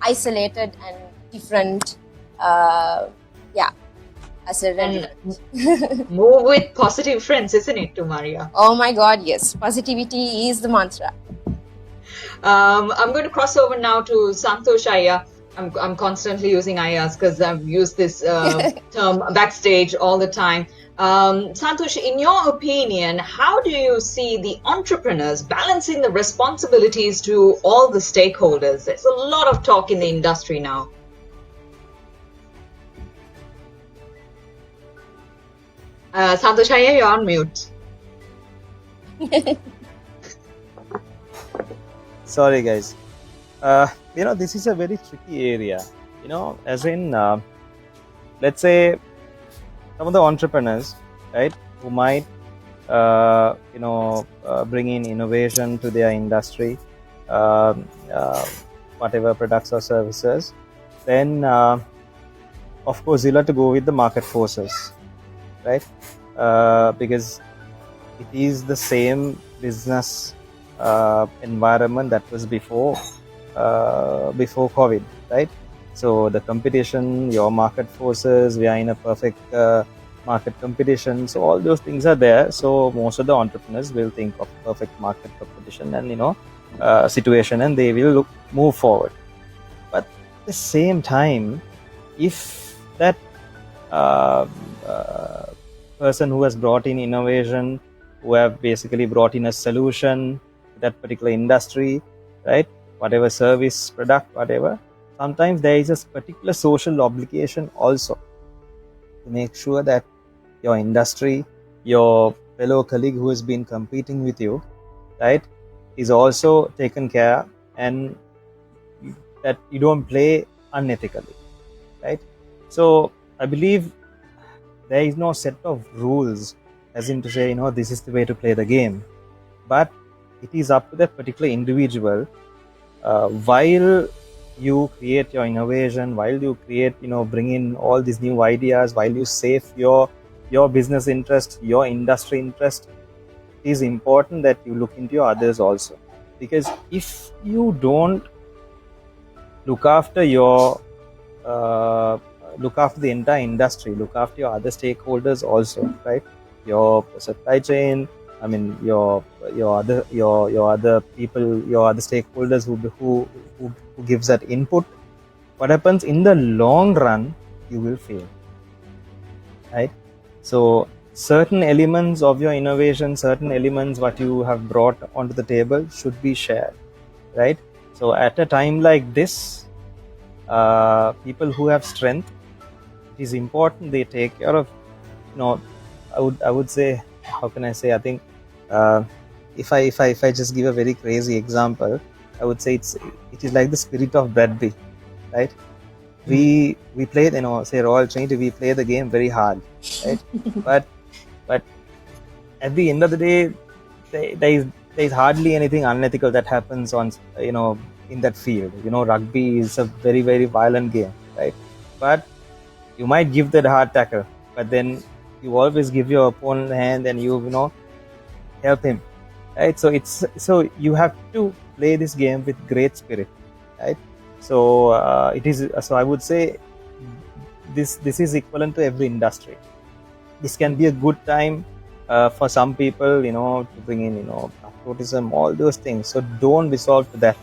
isolated and different. As a resident. Move with positive friends, isn't it, Umaria? Oh my God, yes. Positivity is the mantra. I'm going to cross over now to Santhush Ayya. I'm constantly using Ayyas because I've used this term backstage all the time. Santhush, in your opinion, how do you see the entrepreneurs balancing the responsibilities to all the stakeholders? There's a lot of talk in the industry now. Santhush Ayya, you're on mute. Sorry, guys. This is a very tricky area. As in, let's say, some of the entrepreneurs, right, who might, bring in innovation to their industry, whatever products or services, then, of course, you'll have to go with the market forces, right? Because it is the same business environment that was before COVID, right? So the competition, your market forces, we are in a perfect market competition. So all those things are there. So most of the entrepreneurs will think of perfect market competition and situation, and they will move forward. But at the same time, if that person who has brought in innovation, who have basically brought in a solution to that particular industry, right? Whatever service, product, whatever, sometimes there is a particular social obligation also to make sure that your industry, your fellow colleague who has been competing with you, right, is also taken care, and that you don't play unethically, right? So I believe there is no set of rules as in to say, this is the way to play the game, but it is up to that particular individual. While you create your innovation, while you create, bring in all these new ideas, while you save your business interest, your industry interest, it is important that you look into your others also. Because if you don't look after the entire industry, look after your other stakeholders also, right? Your supply chain, your other people, your other stakeholders who gives that input, what happens in the long run, you will fail, right? So certain elements of your innovation, certain elements what you have brought onto the table should be shared, right? So at a time like this, people who have strength, it is important they take care of, I would say, how can I say, I think, if I just give a very crazy example, I would say it is like the spirit of rugby, right? We play, say Royal Trinity, we play the game very hard, right? but at the end of the day, there is hardly anything unethical that happens on in that field. Rugby is a very, very violent game, right? But you might give that hard tackle, but then you always give your opponent a hand and you help him, right? So you have to play this game with great spirit, right? So it is. So I would say this is equivalent to every industry. This can be a good time for some people, to bring in, patriotism, all those things. So don't resort to that,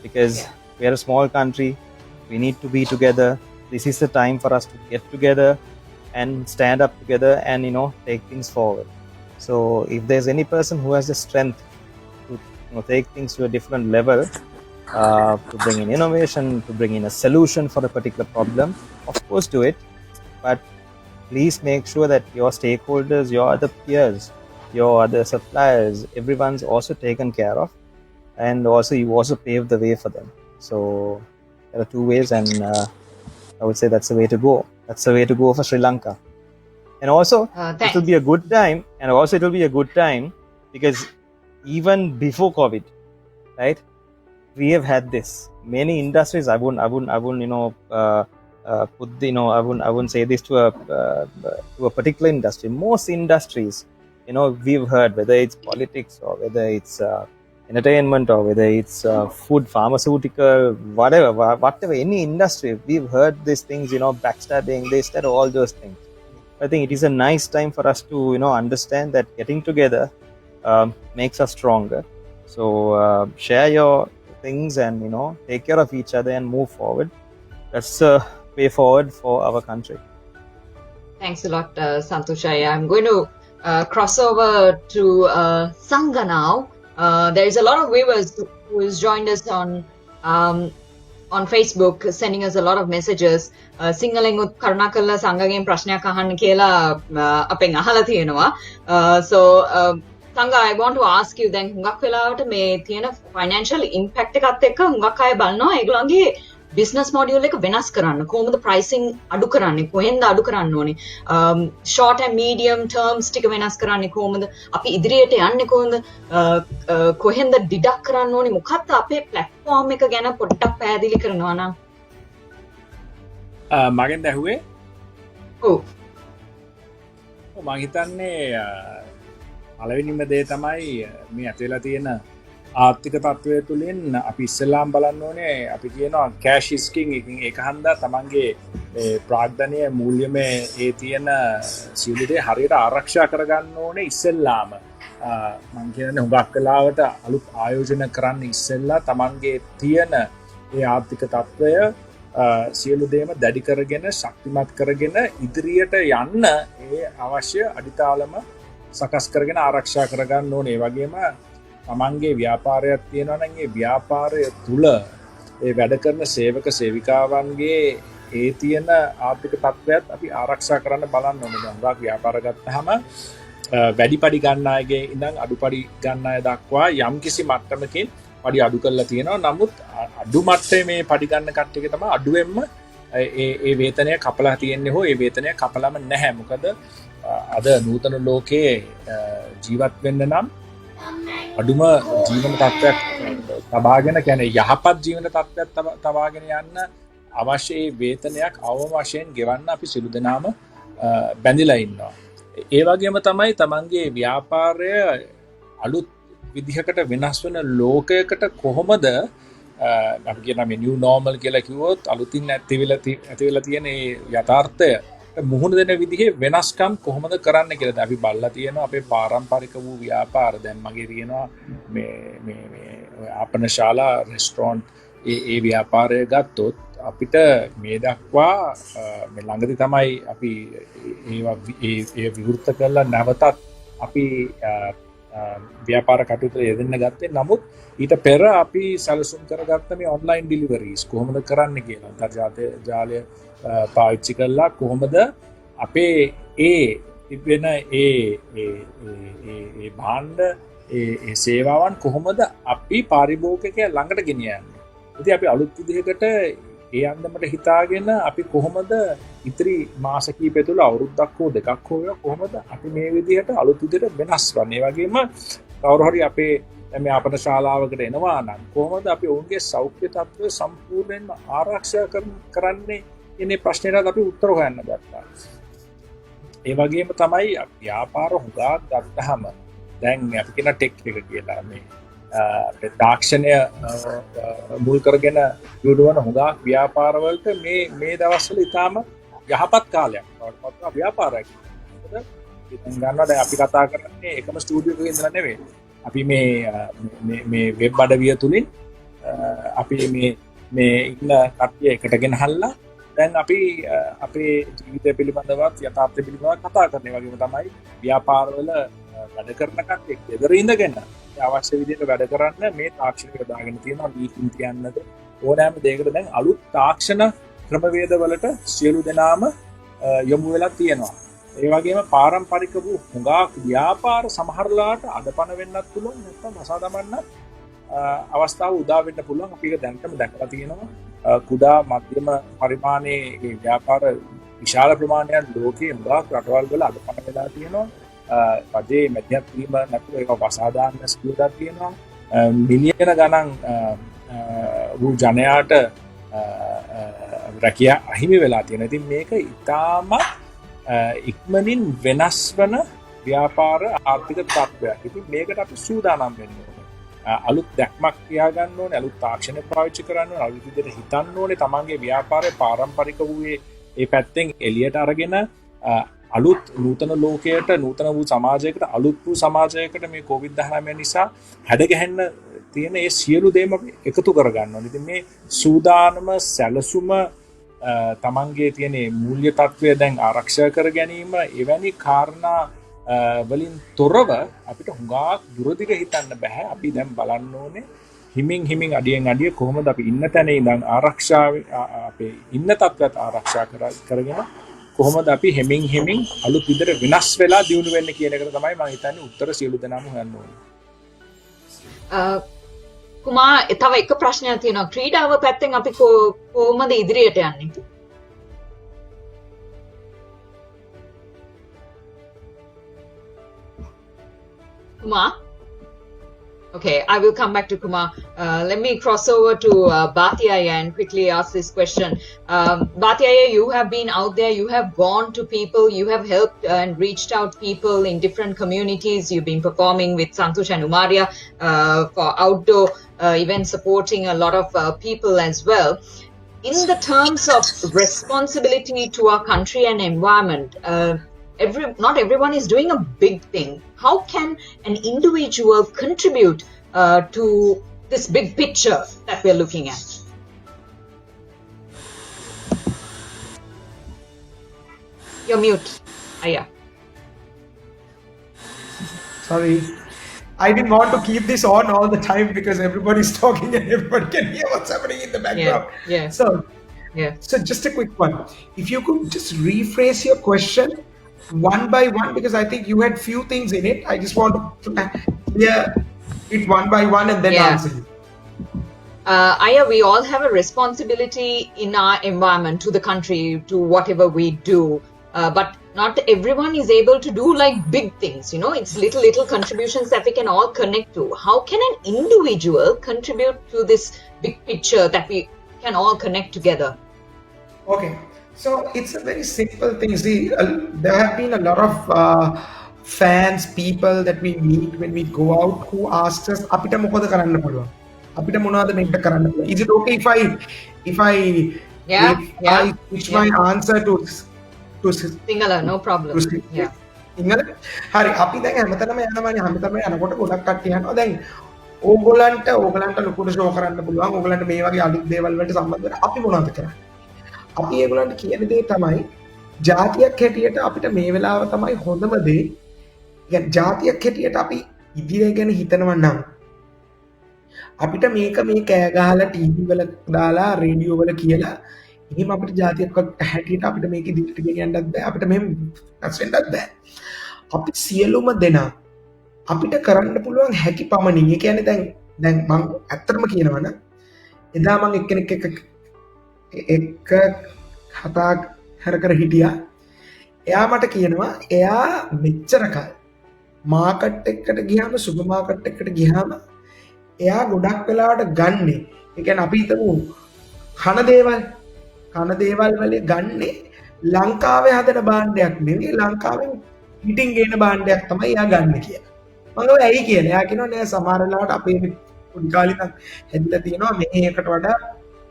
because we are a small country. We need to be together. This is the time for us to get together and stand up together and, take things forward. So if there's any person who has the strength to take things to a different level, to bring in innovation, to bring in a solution for a particular problem, of course do it. But please make sure that your stakeholders, your other peers, your other suppliers, everyone's also taken care of, and also you also pave the way for them. So there are two ways, and I would say that's the way to go. That's the way to go for Sri Lanka. And also it will be a good time, because even before COVID, right, we have had this. Many industries, I wouldn't I wouldn't say this to a particular industry. Most industries, we've heard, whether it's politics or whether it's entertainment or whether it's food, pharmaceutical, whatever, any industry, we've heard these things, backstabbing, this, that, all those things. I think it is a nice time for us to, understand that getting together makes us stronger. So share your things and, take care of each other and move forward. That's way forward for our country. Thanks a lot, Santhush. I'm going to cross over to Sangha now. There is a lot of viewers who has joined us on Facebook, sending us a lot of messages. Sinhaleng Karunakalla Sanghagen prashnayak ahanna kiyala apen ahala tiyenawa. So Sangha, I want to ask you then, hungak welawata me thiyena financial impact ekath ekka hungak aya balanawa egolange business module එක වෙනස් කරන්න කොහොමද pricing අඩු කරන්නේ කොහෙන්ද අඩු කරන්න ඕනේ short and medium terms ටික වෙනස් කරන්නේ කොහොමද අපි ඉදිරියට යන්නේ කොහොමද කොහෙන්ද deduct කරන්න ඕනේ මොකක්ද අපේ platform එක ගැන පොඩ්ඩක් පැහැදිලි කරනවා නම් මගෙන් දැහුවේ ඔව් මම හිතන්නේ පළවෙනිම දේ තමයි මේ ඇතුළේ තියෙන ආර්ථික තත්ත්වය තුළින් අපි ඉස්සෙල්ලාම බලන්න ඕනේ අපි කියනවා cash is king. ඉතින් ඒක හන්දා තමන්ගේ ප්‍රාග්ධනීය මූල්‍යමය ඒ තියෙන සියලු දේ හරියට ආරක්ෂා කරගන්න ඕනේ ඉස්සෙල්ලාම. මම කියන්නේ හුඟක් වෙලාවට අලුත් ආයෝජන කරන්න ඉස්සෙල්ලා තමන්ගේ තියෙන ඒ ආර්ථික තත්ත්වය සියලු දේම දැඩි කරගෙන ශක්තිමත් කරගෙන ඉදිරියට යන්න ඒ අවශ්‍ය අඩිතාලම සකස් කරගෙන ආරක්ෂා කරගන්න ඕනේ. ඒ වගේම තමන්ගේ ව්‍යාපාරයක් තියෙනවා නම් ඒ ව්‍යාපාරය තුල ඒ වැඩ කරන සේවක සේවිකාවන්ගේ ඒ තියෙන ආර්ථික තත්ත්වයක් අපි ආරක්ෂා කරන්න බලන්න ඕනේ. දැන් ව්‍යාපාර ගත්තාම වැඩි පඩි ගන්න අයගේ ඉඳන් අඩු පඩි ගන්න අය දක්වා යම්කිසි මට්ටමකින් පඩි අඩු කරලා තියෙනවා. නමුත් අඩු මට්ටමේ මේ පඩි ගන්න කට්ටියක තමයි අඩුවෙන්ම ඒ වේතනය කපලා තියෙන්නේ හෝ ඒ වේතනය කපලම නැහැ. මොකද අද නූතන ලෝකයේ ජීවත් වෙන්න නම් අඩුම ජීවන තත්ත්වයක් තබාගෙන කියන්නේ යහපත් ජීවන තත්ත්වයක් තබාගෙන යන්න අවශ්‍ය ඒ වේතනයක් අවම වශයෙන් ගෙවන්න අපි සිළු දෙනාම බැඳිලා ඉන්නවා. ඒ වගේම තමයි තමන්ගේ ව්‍යාපාරය අලුත් විදිහකට වෙනස් වෙන ලෝකයකට කොහොමද අපි කියන මේ නිව් නෝමල් කියලා කිව්වොත් අලුතින් ඇතිවෙලා තියෙන මේ යථාර්ථය මුහුණ දෙන විදිහේ වෙනස්කම් කොහොමද කරන්න කියලා අපි බලලා තියෙනවා අපේ පාරම්පරික වූ ව්‍යාපාර. දැන් මගේ තියෙනවා මේ ආපනශාලා රෙස්ටොරන්ට් ඒ ව්‍යාපාරය ගත්තොත් අපිට මේ දක්වා මේ ළඟදී තමයි අපි ඒ විවෘත කරලා නැවතත් අපි ව්‍යාපාර කටයුතු යෙදෙන්න ගත්තේ. නමුත් ඊට පෙර අපි සැලසුම් කරගත්ත මේ ඔන්ලයින් ඩිලිවරීස් කොහොමද කරන්න කියලා අන්තර්ජාලය පාවිච්චි කළා කොහොමද අපේ ඒ තිබෙන ඒ භාණ්ඩ ඒ සේවාවන් කොහොමද අපි පාරිභෝගිකයන් ළඟට ගෙනියන්නේ. ඉතින් අපි අලුත් විදිහකට ඒ අන්දමට හිතාගෙන අපි කොහොමද ඉතිරි මාස කිහිපය තුළ අවුරුද්දක් හෝ දෙකක් හෝ කොහොමද අපි මේ විදිහට අලුත් විදිහට වෙනස් වන්නේ. ඒ වගේම කවුරු හරි අපේ මේ අපේ ශාලාවකට එනවා නම් කොහොමද අපි ඔවුන්ගේ සෞඛ්‍ය තත්ත්වය සම්පූර්ණයෙන්ම ආරක්ෂා කරන්නේ ඉන්නේ ප්‍රශ්නෙට අපි උත්තර හොයන්න ගත්තා. ඒ වගේම තමයි ව්‍යාපාර හුඟක් ගත්තාම දැන් අපි කියන ටෙක් එක කියලා මේ තාක්ෂණය මුල් කරගෙන යොදවන හුඟක් ව්‍යාපාරවලට මේ දවස්වල ඉතාම යහපත් කාලයක් බවට පත් ව්‍යාපාරයක්. ඉතින් ගන්නවා දැන් අපි කතා කරන්නේ එකම ස්ටුඩියෝ එකක ඉඳලා නෙවෙයි. අපි මේ වෙබ් අඩවිය තුලින් අපි මේ ඉන්න කට්ටිය එකට ගෙනහල්ලා දැන් අපි අපේ ජීවිතය පිළිබඳවත් යථාර්ථය පිළිබඳව කතා කරන වගේම තමයි ව්‍යාපාරවල වැඩ කරන කට්ටිය ගෙදර ඉඳගෙන අවශ්‍ය විදිහට වැඩ කරන්න මේ තාක්ෂණික දාගෙන තියෙනවා මීටින් කියන්නද ඕනෑම දෙයකට දැන් අලුත් තාක්ෂණ ක්‍රමවේදවලට සියලු දෙනාම යොමු වෙලා තියෙනවා. ඒ වගේම පාරම්පරික වූ හුඟක් ව්‍යාපාර සමහරලාට අඩපණ වෙන්නත් පුළුවන් නැත්නම් අසාධමන්න අවස්ථාව උදා වෙන්න පුළුවන්. අපි ඒක දැනටම දැකලා තියෙනවා. කුඩා මධ්‍යම පරිමාණයේ ව්‍යාපාර විශාල ප්‍රමාණයක් ලෝකයේ හුඟක් රටවල් වල අඩපණ වෙලා තියෙනවා. රජයේ මැදිහත් වීම නැතුව ඒක අසාධාරණ ස්කීමක් තියෙනවා. මිලියන ගණන් වූ ජනයාට රැකියා අහිමි වෙලා තියෙනවා. ඉතින් මේක ඉතාම ඉක්මනින් වෙනස් වන ව්‍යාපාර ආර්ථික තත්ත්වයක්. ඉතින් මේකට අපි සූදානම් වෙන්න ඕනේ. අලුත් දැක්මක් තියාගන්න ඕනේ, අලුත් තාක්ෂණය පාවිච්චි කරන්න ඕනේ, අලුත් විදිහට හිතන්න ඕනේ. තමන්ගේ ව්‍යාපාරය පාරම්පරික වූ ඒ පැත්තෙන් එළියට අරගෙන අලුත් නූතන ලෝකයට, නූතන වූ සමාජයකට, අලුත් වූ සමාජයකට මේ COVID-19 නිසා හැඩගැහෙන්න තියෙන ඒ සියලු දේම එකතු කරගන්න ඕනේ. ඉතින් මේ සූදානම සැලසුම තමන්ගේ තියෙන මූල්‍ය තත්ත්වය දැන් ආරක්ෂා කර ගැනීම එවැනි කාරණා වලින් තොරව අපිට හුඟක් දුරදිග හිතන්න බෑ. අපි දැන් බලන්න ඕනේ හිමින් අඩියෙන් අඩිය කොහොමද අපි ඉන්න තැන ඉඳන් අපේ ඉන්න තත්ත්වයට ආරක්ෂා කරගෙන කොහොමද අපි හෙමින් අලුත් විදිහට වෙනස් වෙලා දියුණු වෙන්න කියන එකට තමයි මම හිතන්නේ උත්තර සියලු දෙනාම හොයන්න ඕනේ. කුමා තව එක ප්‍රශ්නයක් තියෙනවා. ක්‍රීඩාව පැත්තෙන් අපි කොහොමද ඉදිරියට යන්නේ? Kumar? Okay, I will come back to Kumar. Let me cross over to Bathiya and quickly ask this question. Bathiya, you have been out there, you have gone to people, you have helped and reached out people in different communities. You've been performing with Santhush and Umaria for outdoor events, supporting a lot of people as well. In the terms of responsibility to our country and environment, not everyone is doing a big thing. How can an individual contribute to this big picture that we're looking at? You're mute, Aya. Sorry, I didn't want to keep this on all the time because everybody's talking and everybody can hear what's happening in the background. Yeah. So just a quick one. If you could just rephrase your question one by one, because I think you had few things in it. I just want to clear it one by one and then answer you. Aya, we all have a responsibility in our environment, to the country, to whatever we do. But not everyone is able to do like big things, you know. It's little contributions that we can all connect to. How can an individual contribute to this big picture that we can all connect together? Okay. So it's a very simple thing. See, there have been a lot of fans, people that we meet when we go out who ask us, "Apita mokoda karanna puluwan? Apita monada mekta karanna puluwan? Is it okay if I switch my answer to Sinhala, no problem. Yeah. Sinhala. Hari, අපි දැන් හැමතැනම යනවානේ. හැමතැනම යනකොට ගොඩක් කට්ටිය යනවා. දැන් ඕගොල්ලන්ට ලොකුට ෂෝ කරන්න පුළුවන්. ඕගොල්ලන්ට මේ වගේ අලුත් දේවල් වලට සම්බන්ධ වෙලා අපි මොනවද කරන්නේ? අපි ඒගොල්ලන්ට කියන දේ තමයි ජාතියක් හැටියට අපිට මේ වෙලාව තමයි හොඳම දේ. يعني ජාතියක් හැටියට අපි ඉදිරිය ගැන හිතනවා නම් අපිට මේක මේ කෑ ගහලා ටීවී වල දාලා රේඩියෝ වල කියලා එහෙම අපිට ජාතියක් හැටියට අපිට මේක ඉදිරියට ගෙනියන්නත් බෑ. අපිට මෙහෙම වෙනස් වෙන්නත් බෑ. අපි සියලුම දෙනා අපිට කරන්න පුළුවන් හැකි පමණින්. ඒ කියන්නේ දැන් මම ඇත්තටම කියනවා නම් එදා මම එක්කෙනෙක් එක කතා කර හිටියා. එයා මට කියනවා එයා මෙච්චර කල් මාකට් එකකට ගියාම සුපර් මාකට් එකකට ගියාම එයා ගොඩක් වෙලාවට ගන්නේ, ඒ කියන්නේ අපි හිතමු කන දේවල් වල ගන්නේ ලංකාවේ හදන භාණ්ඩයක් නෙවෙයි, ලංකාවෙන් පිටින් ගේන භාණ්ඩයක් තමයි එයා ගන්න කියලා. මම ඇයි කියලා. එයා කියනවා නෑ සමහර වෙලාවට අපේ පොඩි කාලේ ඉඳන් හැදිලා තියෙනවා මේකට වඩා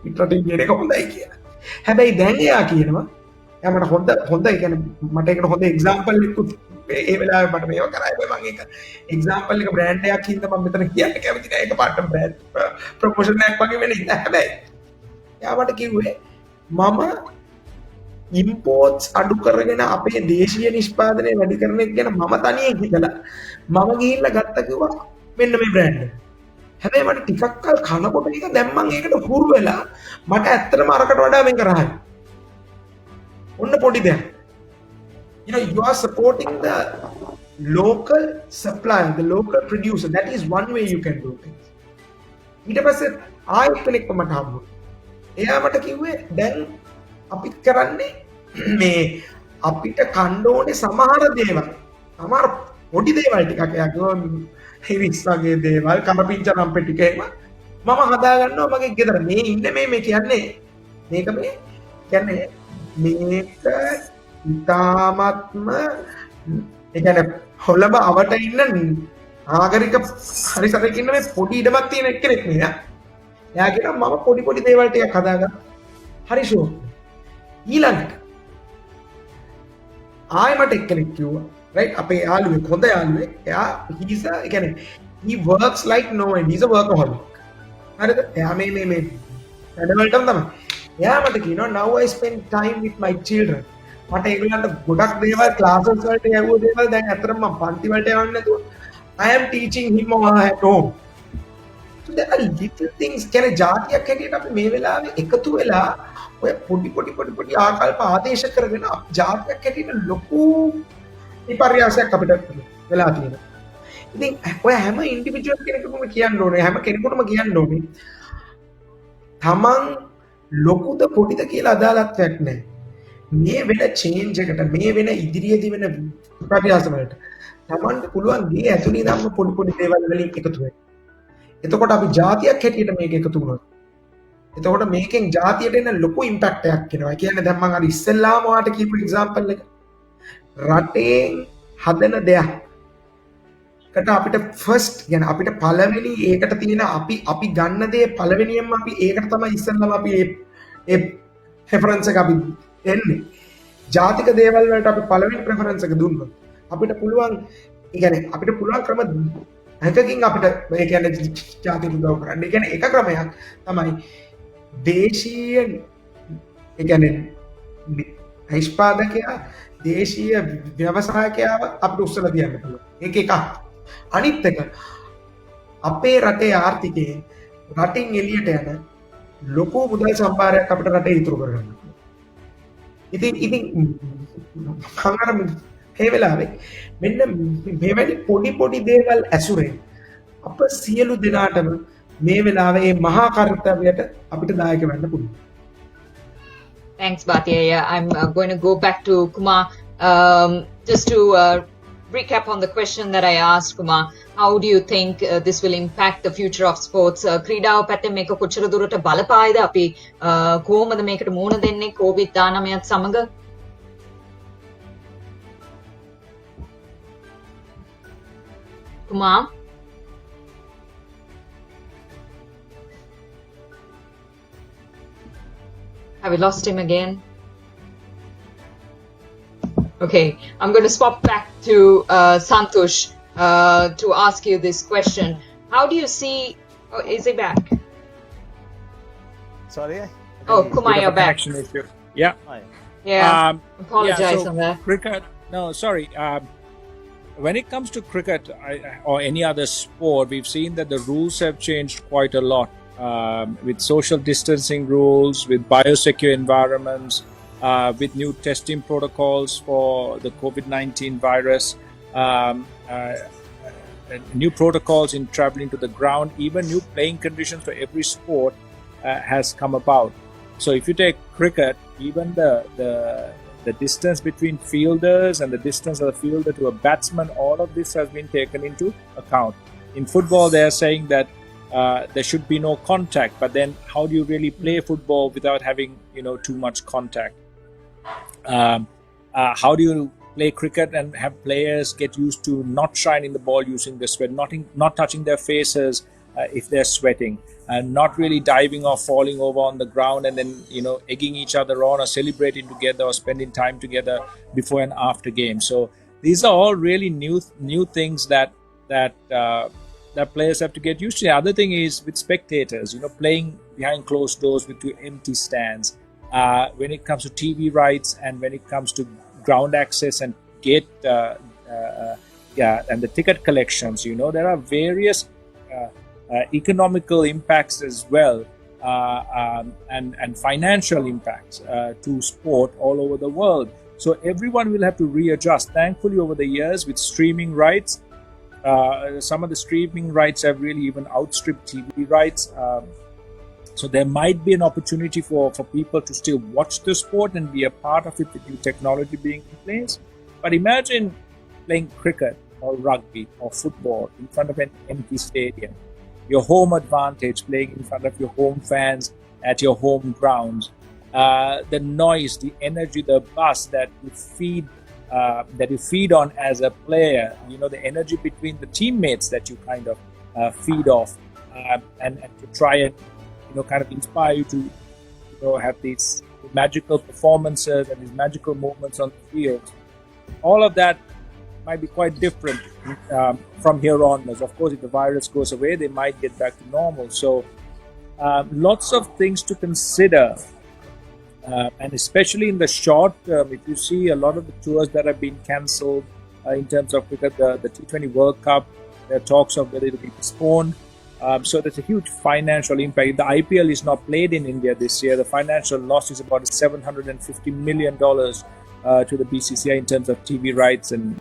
පිටරටින් කියන එක හොඳයි කියලා. හැබැයි දැන් එයා කියනවා එයා මට හොඳයි කියන්නේ මට ඒකට හොඳ එක්සැම්පල් එකකුත් ඒ වෙලාවේ මට මේව කරා මම ඒක එක්සැම්පල් එක බ්‍රෑන්ඩ් එකක් හින්දා මම මෙතන කියන්න කැමති නෑ ඒක පාට බ්‍රෑන්ඩ් ප්‍රොමෝෂන් එකක් වගේ වෙන්නේ නැහැ. හැබැයි එයා මට කිව්වේ මම ඉම්පෝර්ට්ස් අඩු කරගෙන අපේ දේශීය නිෂ්පාදනය වැඩි කරන එක ගැන මම තනියෙන් හිතලා මම ගිහිල්ලා ගත්ත කිව්වා මෙන්න මේ බ්‍රෑන්ඩ් එක. හැබැයි මට ටිකක් කල් කනකොට ඒක දැන් මම ඒකට හුරු වෙලා මට ඇත්තටම අරකට වඩා මේක රහයි. ඔන්න පොඩි දෙයක්. You are supporting the local supplier, the local producer. That is one way you can do things. ඊට පස්සේ ආයෙත් කෙනෙක්ව මට හම්බුනේ. එයා මට කිව්වේ දැන් අපි කරන්නේ මේ අපිට කන්න ඕනේ සමහර දේවල්. සමහර පොඩි දේවල් ටිකක් එයා කිව්වා හිරිස් වගේ දේවල් කරපිංචනම් පෙට්ටික එහෙම මම හදා ගන්නවා මගේ ගෙදර. මේ ඉන්නේ මේ කියන්නේ මේක මේ කියන්නේ මේක ඉතාමත්ම ඒ කියන්නේ හොලබ අවට ඉන්න නාගරික පරිසරයක ඉන්න මේ පොඩි ඉඩමක් තියෙන එක්කෙනෙක් නේ. එයා කියනවා මම පොඩි දේවල් ටිකක් හදාගන්න. හරි ෂෝ. ඊළඟට ආයෙමට එක්කෙනෙක් කිව්වා right අපේ යාළුවෙක් හොඳ යාළුවෙක් එයා ඒ කියන්නේ he works like no one. He's a workaholic. හරිද? එයා මේ වැඩවලටම තමයි. එයා මට කියනවා now I spend time with my children. මට ඒගොල්ලන්ට ගොඩක් දේවල් ක්ලාසස් වලට යවුව දේවල් දැන් අතරම මම පන්ති වලට යවන්නේ නැතුව I am teaching him at home. So there are little things කියන්නේ જાතියක් හැටියට අපි මේ වෙලාවේ එකතු වෙලා ඔය පොඩි ආකල්ප ආදේශ කරගෙන જાතියක් හැටියට ලොකු විපර්යාසයක් අපිට වෙලා තියෙනවා. ඉතින් ඔය හැම ඉන්ඩිවිජුවල් කෙනෙකුටම කියන්න ඕනේ හැම කෙනෙකුටම කියන්න ඕනේ තමන් ලොකුද පොඩිද කියලා අදාළත්වයක් නැහැ. මේ වෙන චේන්ජ් එකට මේ වෙන ඉදිරියේදී වෙන විපර්යාස වලට තමන්ට පුළුවන් ගේ ඇතුළේ ඉඳන්ම පොඩි දේවල් වලින් එකතු වෙන්න. එතකොට අපි જાතියක් හැටියට මේක එකතු වුණා. එතකොට මේකෙන් જાතියට එන ලොකු ඉම්පැක්ට් එකක් එනවා. ඒ කියන්නේ දැන් මම අර ඉස්සෙල්ලාම ඔයාලට කියපු එක්සැම්පල් එක රටේ හදන දෙයක්කට අපිට ෆස්ට් කියන්නේ අපිට පළවෙනි ඒකට තියෙන අපි ගන්න දේ පළවෙනියෙන්ම අපි ඒකට තමයි ඉස්සෙල්ලාම අපි ඒ ප්‍රෙෆරන්ස් එක අපි එන්නේ. ජාතික දේවල් වලට අපි පළවෙනි ප්‍රෙෆරන්ස් එක දුන්නොත් අපිට පුළුවන් ඒ කියන්නේ අපිට පුළුවන් ක්‍රම එකකින් අපිට ඒ කියන්නේ ජාතික උදව් කරන්න. ඒ කියන්නේ එක ක්‍රමයක් තමයි දේශීය ඒ කියන්නේ නිෂ්පාදකයා දේශීය ව්‍යවසායකයාව අපිට උස්සලා තියන්න පුළුවන්. ඒක එකක්. අනිත් එක අපේ රටේ ආර්ථිකයේ රටින් එළියට යන ලොකු මුදල් සම්භාරයක් අපිට රටේ ඉතුරු කරගන්න. ඉතින් මම මේ වෙලාවේ මෙන්න මෙවැනි පොඩි දේවල් ඇසුරෙන් අප සියලු දෙනාටම මේ වෙලාවේ මේ මහා කර්තව්‍යයට අපිට දායක වෙන්න පුළුවන්. Thanks, Bathiya. Yeah, I'm going to go back to Kumar just to recap on the question that I asked, Kumar. How do you think this will impact the future of sports? ක්‍රීඩාව පැත්තෙන් මේක කොච්චර දුරට බලපායිද? අපි කොහොමද මේකට මුහුණ දෙන්නේ COVID-19ත් සමග? Kumar? Have we lost him again? Okay, I'm going to swap back to Santhush to ask you this question. How do you see... Oh, is he back? Sorry? Oh, Kumar, you're back. Issue. Yeah. Hi. Yeah, apologize so on that. Cricket, no, sorry. When it comes to cricket or any other sport, we've seen that the rules have changed quite a lot. With social distancing rules, with biosecure environments, with new testing protocols for the COVID-19 virus, new protocols in traveling to the ground, even new playing conditions for every sport has come about. So if you take cricket, even the distance between fielders and the distance of the fielder to a batsman, all of this has been taken into account. In football, they are saying that there should be no contact, but then how do you really play football without having too much contact? How do you play cricket and have players get used to not shining the ball using the sweat, not touching their faces if they're sweating, and not really diving or falling over on the ground and then egging each other on or celebrating together or spending time together before and after game. So these are all really new things that players have to get used to. The other thing is with spectators, playing behind closed doors with two empty stands. When it comes to TV rights and when it comes to ground access and gate and the ticket collections, there are various economical impacts as well, and financial impacts to sport all over the world. So everyone will have to readjust. Thankfully, over the years with streaming rights, some of the streaming rights have really even outstripped TV rights. So there might be an opportunity for people to still watch the sport and be a part of it with new technology being in place. But imagine playing cricket or rugby or football in front of an empty stadium. Your home advantage, playing in front of your home fans at your home grounds. The noise, the energy, the buzz that you feed on as a player. The energy between the teammates that you kind of feed off, and to try and kind of inspire you to have these magical performances and these magical moments on the field. All of that might be quite different from here onwards. Of course, if the virus goes away, they might get back to normal. So lots of things to consider, and especially in the short term, if you see a lot of the tours that have been cancelled in terms of cricket, the T20 World Cup, there are talks of whether it will be postponed. So there's a huge financial impact. The IPL is not played in India this year. The financial loss is about $750 million to the BCCI in terms of TV rights and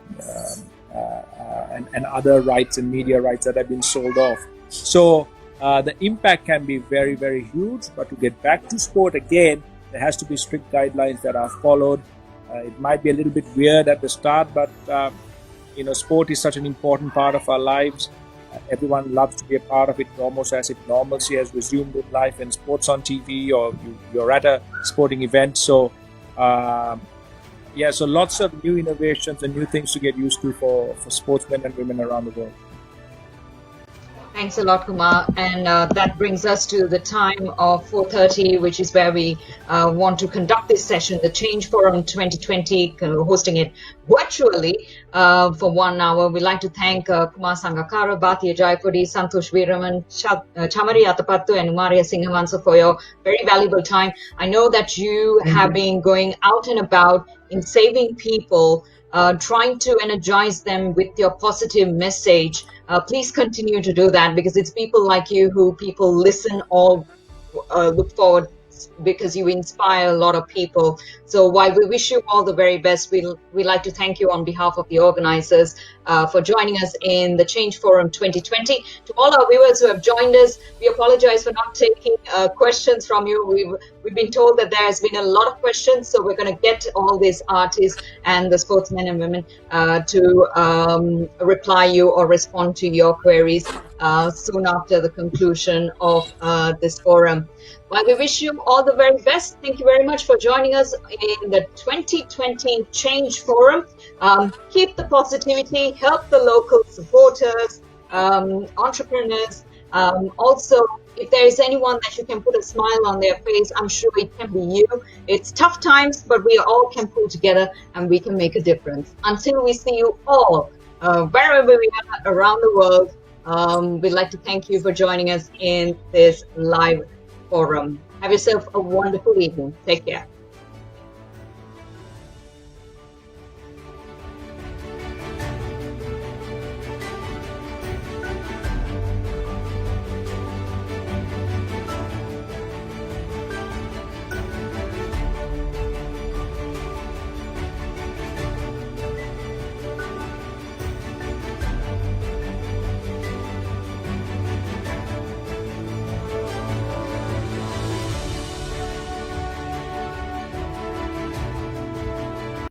other rights and media rights that have been sold off. So the impact can be very, very huge. But to get back to sport again, there has to be strict guidelines that are followed. It might be a little bit weird at the start, but sport is such an important part of our lives. Everyone loves to be a part of it, almost as if normalcy has resumed in life and sports on TV, or you're at a sporting event. So, so lots of new innovations and new things to get used to for sportsmen and women around the world. Thanks a lot, Kumar. And that brings us to the time of 4:30, which is where we want to conduct this session, the Change Forum 2020, hosting it virtually for 1 hour. We'd like to thank Kumar Sangakkara, Bathiya, Jayakody, Santhush, Weeraman, Chamari, Athapaththu, and Umaria Sinhawansa for your very valuable time. I know that you have been going out and about in saving people, trying to energize them with your positive message. Please continue to do that, because it's people like you who people listen or look forward, because you inspire a lot of people. So while we wish you all the very best, we'd like to thank you on behalf of the organizers for joining us in the Change Forum 2020. To all our viewers who have joined us, we apologize for not taking questions from you. We've been told that there has been a lot of questions, so we're going to get all these artists and the sportsmen and women to reply you or respond to your queries soon after the conclusion of this forum. While we wish you all the very best, thank you very much for joining us in the 2020 Change Forum. Keep the positivity, help the local supporters, entrepreneurs. Also, if there is anyone that you can put a smile on their face, I'm sure it can be you. It's tough times, but we all can pull together and we can make a difference. Until we see you all, wherever we are around the world, we'd like to thank you for joining us in this live forum. Have yourself a wonderful evening. Take care.